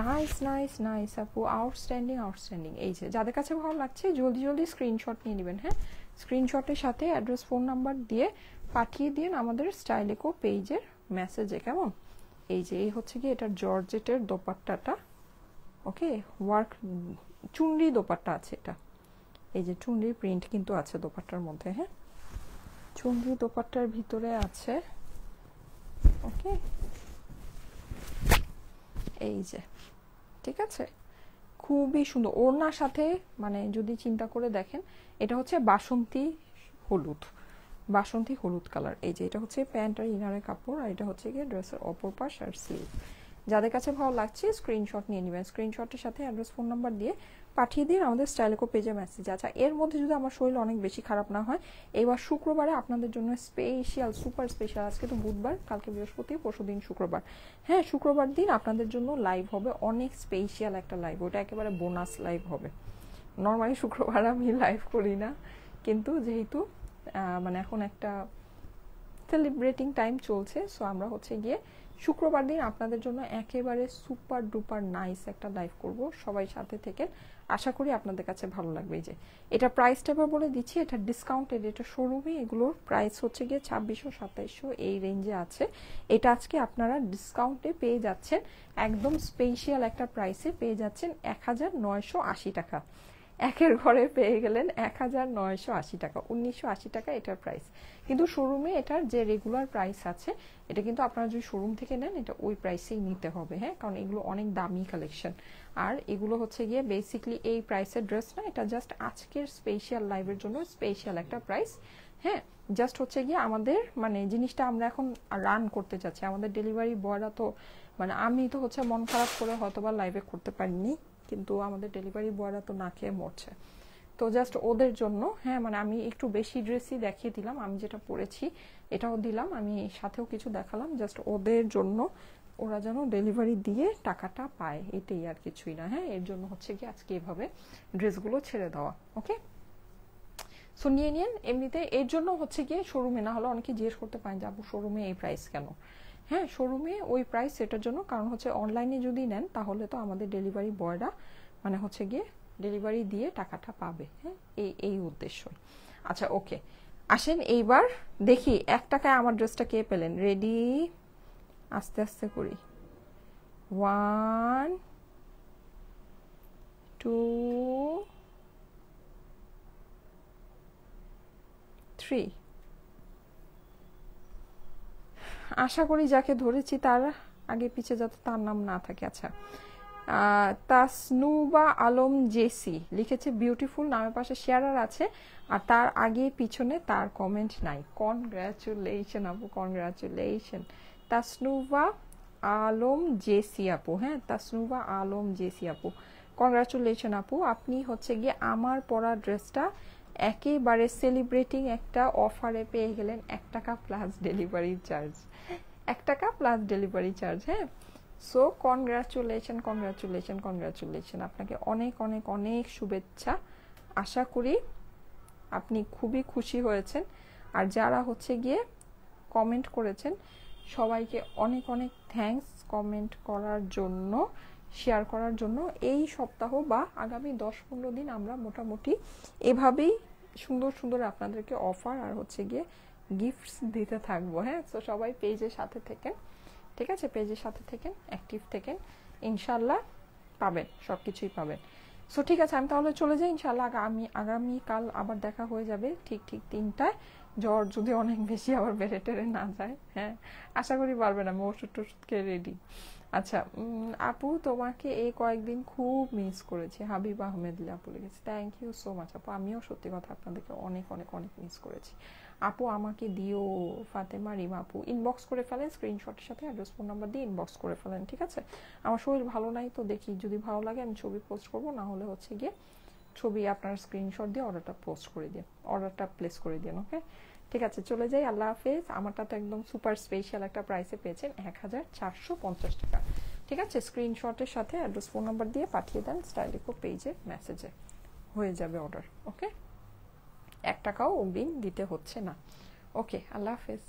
নাইস নাইস নাইস আপু, আউটস্ট্যান্ডিং আউটস্ট্যান্ডিং। এই যে যাদের কাছে ভালো লাগছে জলদি জলদি স্ক্রিনশট নিয়ে নেবেন। হ্যাঁ স্ক্রিনশটের সাথে অ্যাড্রেস ফোন নাম্বার দিয়ে পাঠিয়ে দিন আমাদের স্টাইলেকো পেজের মেসেজে। কেমন, এই যে এই হচ্ছে কি এটার জর্জেটের দোপাট্টাটা, ওকে ওয়ার্ক চুনরি দোপাট্টা আছে এটা। এই যে চুনরির প্রিন্ট কিন্তু আছে দোপাট্টার মধ্যে। হ্যাঁ চুনরি দোপাট্টার ভিতরে আছে, ওকে এই যে ঠিক আছে খুবই সুন্দর ওড়নার সাথে, মানে যদি চিন্তা করে দেখেন এটা হচ্ছে বাসন্তী হলুদ কালার। এই যে এটা হচ্ছে প্যান্ট আর ইনারের কাপড়, আর এটা হচ্ছে গিয়ে ড্রেসের অপর পাশ আর স্লিভ। যাদের কাছে ভালো লাগছে স্ক্রিনশট নিয়ে নেবেন, স্ক্রিনশটের সাথে অ্যাড্রেস ফোন নাম্বার দিয়ে পাঠিয়ে দিন আমাদের স্টাইলেকো পেজে মেসেজ। আচ্ছা এর মধ্যে যদি আমার শরীর অনেক বেশি খারাপ না হয়, এবার শুক্রবারে আপনাদের জন্য স্পেশাল সুপার স্পেশাল, আজকে তো বুধবার, কালকে বৃহস্পতি, পরশুদিন শুক্রবার। হ্যাঁ শুক্রবার দিন আপনাদের জন্য লাইভ হবে, অনেক স্পেশাল একটা লাইভ, ওটা একেবারে বোনাস লাইভ হবে। নর্মালি শুক্রবার আমি লাইভ করি না, কিন্তু যেহেতু মানে এখন একটা সেলিব্রেটিং টাইম চলছে, সো আমরা হচ্ছে গিয়ে শুক্রবার দিন আপনাদের জন্য একেবারে সুপার ডুপার নাইস একটা লাইভ করব। সবাই সাথে থেকে আশা করি আপনাদের কাছে ভালো লাগবে। যে এটা প্রাইসটা এবার বলে দিচ্ছি, এটা ডিসকাউন্টেড, এটা শোরুমে এগুলোর প্রাইস হচ্ছে গিয়ে 2600-2700 এই রেঞ্জে আছে। এটা আজকে আপনারা ডিসকাউন্টে পেয়ে যাচ্ছেন, একদম স্পেশাল একটা প্রাইসে পেয়ে যাচ্ছেন 1980 টাকা। একের ঘরে পেয়ে গেলেন 1980 টাকা, 1980 টাকা এটার প্রাইস। কিন্তু শোরুমে এটার যে রেগুলার প্রাইস আছে, এটা কিন্তু আপনারা যদি শোরুম থেকে নেন এটা ওই প্রাইসেই নিতে হবে। হ্যাঁ কারণ এগুলো অনেক দামি কালেকশন, আর এগুলো হচ্ছে গিয়ে বেসিকলি এই প্রাইসের ড্রেস না, এটা জাস্ট আজকের স্পেশাল লাইভের জন্য স্পেশাল একটা প্রাইস। হ্যাঁ জাস্ট হচ্ছে গিয়ে আমাদের মানে জিনিসটা আমরা এখন রান করতে চাচ্ছি, আমাদের ডেলিভারি বয়রা তো মানে আমি তো হচ্ছে মন খারাপ করে হয়তোবা লাইভে করতে পারিনি, কিন্তু আমাদের ডেলিভারি বয়রা তো না খেয়ে মরছে, তো জাস্ট ওদের জন্য। হ্যাঁ মানে আমি একটু বেশি ড্রেসই দেখিয়ে দিলাম, আমি যেটা পরেছি এটাও দিলাম, আমি সাথেও কিছু দেখালাম, জাস্ট ওদের জন্য, ওরা যেন ডেলিভারি দিয়ে টাকাটা পায়, এটাই আর কিছুই না। হ্যাঁ এর জন্য হচ্ছে কি আজকে এভাবে ড্রেসগুলো ছেড়ে দেওয়া। ওকে সো নিয়ে নিন। এমনিতে এর জন্য হচ্ছে গিয়ে শোরুমে না হলে অনেকে জিজ্ঞেস করতে পারেন যে আপু শোরুমে এই প্রাইস কেন। হ্যাঁ শোরুমে ওই প্রাইস সেটার জন্য, কারণ হচ্ছে অনলাইনে যদি নেন তাহলে তো আমাদের ডেলিভারি বয়রা মানে হচ্ছে গিয়ে ডেলিভারি দিয়ে টাকাটা পাবে। হ্যাঁ এই উদ্দেশ্যই। আচ্ছা ওকে আসেন এইবার দেখি 1 টাকায় আমার ড্রেসটা কে পেলেন। রেডি, আস্তে আস্তে করি। 1 2 3। আশা করি যাকে ধরেছি তার আগে পিছে যাতে তার নাম না থাকে। আচ্ছা তাসনুবা আলম জেসি লিখেছে বিউটিফুল, নামের পাশে শেয়ারার আছে, আর তার আগে পিছনে তার কমেন্ট নাই। কনগ্রাচুলেশন আপু, কনগ্রাচুলেশন তাসনুবা আলম জেসি আপু। হ্যাঁ তাসনুবা আলম জেসি আপু, কনগ্রাচুলেশন আপু, আপনি হচ্ছে গিয়ে আমার পরা ড্রেসটা একেবারে সেলিব্রেটিং একটা অফারে পেয়ে গেলেন 1 টাকা প্লাস ডেলিভারি চার্জ, 1 টাকা প্লাস ডেলিভারি চার্জ। হ্যাঁ সো কনগ্রাচুলেশন কনগ্রাচুলেশন কনগ্রাচুলেশন, আপনাকে অনেক অনেক অনেক শুভেচ্ছা আশা করি আপনি খুবই খুশি হয়েছেন। আর যারা হচ্ছে গিয়ে কমেন্ট করেছেন সবাইকে অনেক অনেক থ্যাঙ্কস কমেন্ট করার জন্য, শেয়ার করার জন্য। এই সপ্তাহ বা আগামী 10-15 দিন আমরা মোটামুটি এভাবেই সুন্দর সুন্দর আপনাদেরকে অফার আর হচ্ছে গিয়ে গিফটস দিতে থাকবো। হ্যাঁ, তো সবাই পেজের সাথে থেকেন, ঠিক আছে? পেজের সাথে থেকেন, অ্যাক্টিভ থেকেন, ইনশাল্লাহ পাবেন, সব কিছুই পাবেন। সো ঠিক আছে, আমি তাহলে চলে যাই। ইনশাল্লাহ আগামীকাল আবার দেখা হয়ে যাবে ঠিক 3টায়। জ্বর যদি অনেক বেশি আবার বেড়ে টেড়ে না যায়, হ্যাঁ আশা করি পারবে না, আমি ওষুধ টষুধকে রেডি। আচ্ছা আপু, তোমাকে এই কয়েকদিন খুব মিস করেছি, হাবিব আহমেদ আপু লিখেছে। থ্যাংক ইউ সো মাচ আপু, আমিও সত্যি কথা আপনাদেরকে অনেক অনেক অনেক মিস করেছি আপু। আমাকে দিও ফাতেমা রিমা আপু, ইনবক্স করে ফেলেন, স্ক্রিনশটের সাথে অ্যাড্রেস ফোন নাম্বার দিয়ে ইনবক্স করে ফেলেন, ঠিক আছে? আমার শরীর ভালো নাই তো, দেখি যদি ভালো লাগে আমি ছবি পোস্ট করবো, না হলে হচ্ছে গিয়ে ছবি আপনার স্ক্রিনশট দিয়ে অর্ডারটা পোস্ট করে দিন, অর্ডারটা প্লেস করে দিন। ওকে, ঠিক আছে, চলে যাই। আল্লাহ হাফেজ। আমারটা তো একদম সুপার স্পেশাল একটা প্রাইসে পেয়েছেন, 1450 টাকা, ঠিক আছে? স্ক্রিনশটের সাথে অ্যাড্রেস ফোন নাম্বার দিয়ে পাঠিয়ে দেন স্টাইলিকো পেজে মেসেজে, হয়ে যাবে অর্ডার। ওকে, 1 টাকাও অগ্রিম দিতে হচ্ছে না। ওকে, আল্লাহ হাফেজ।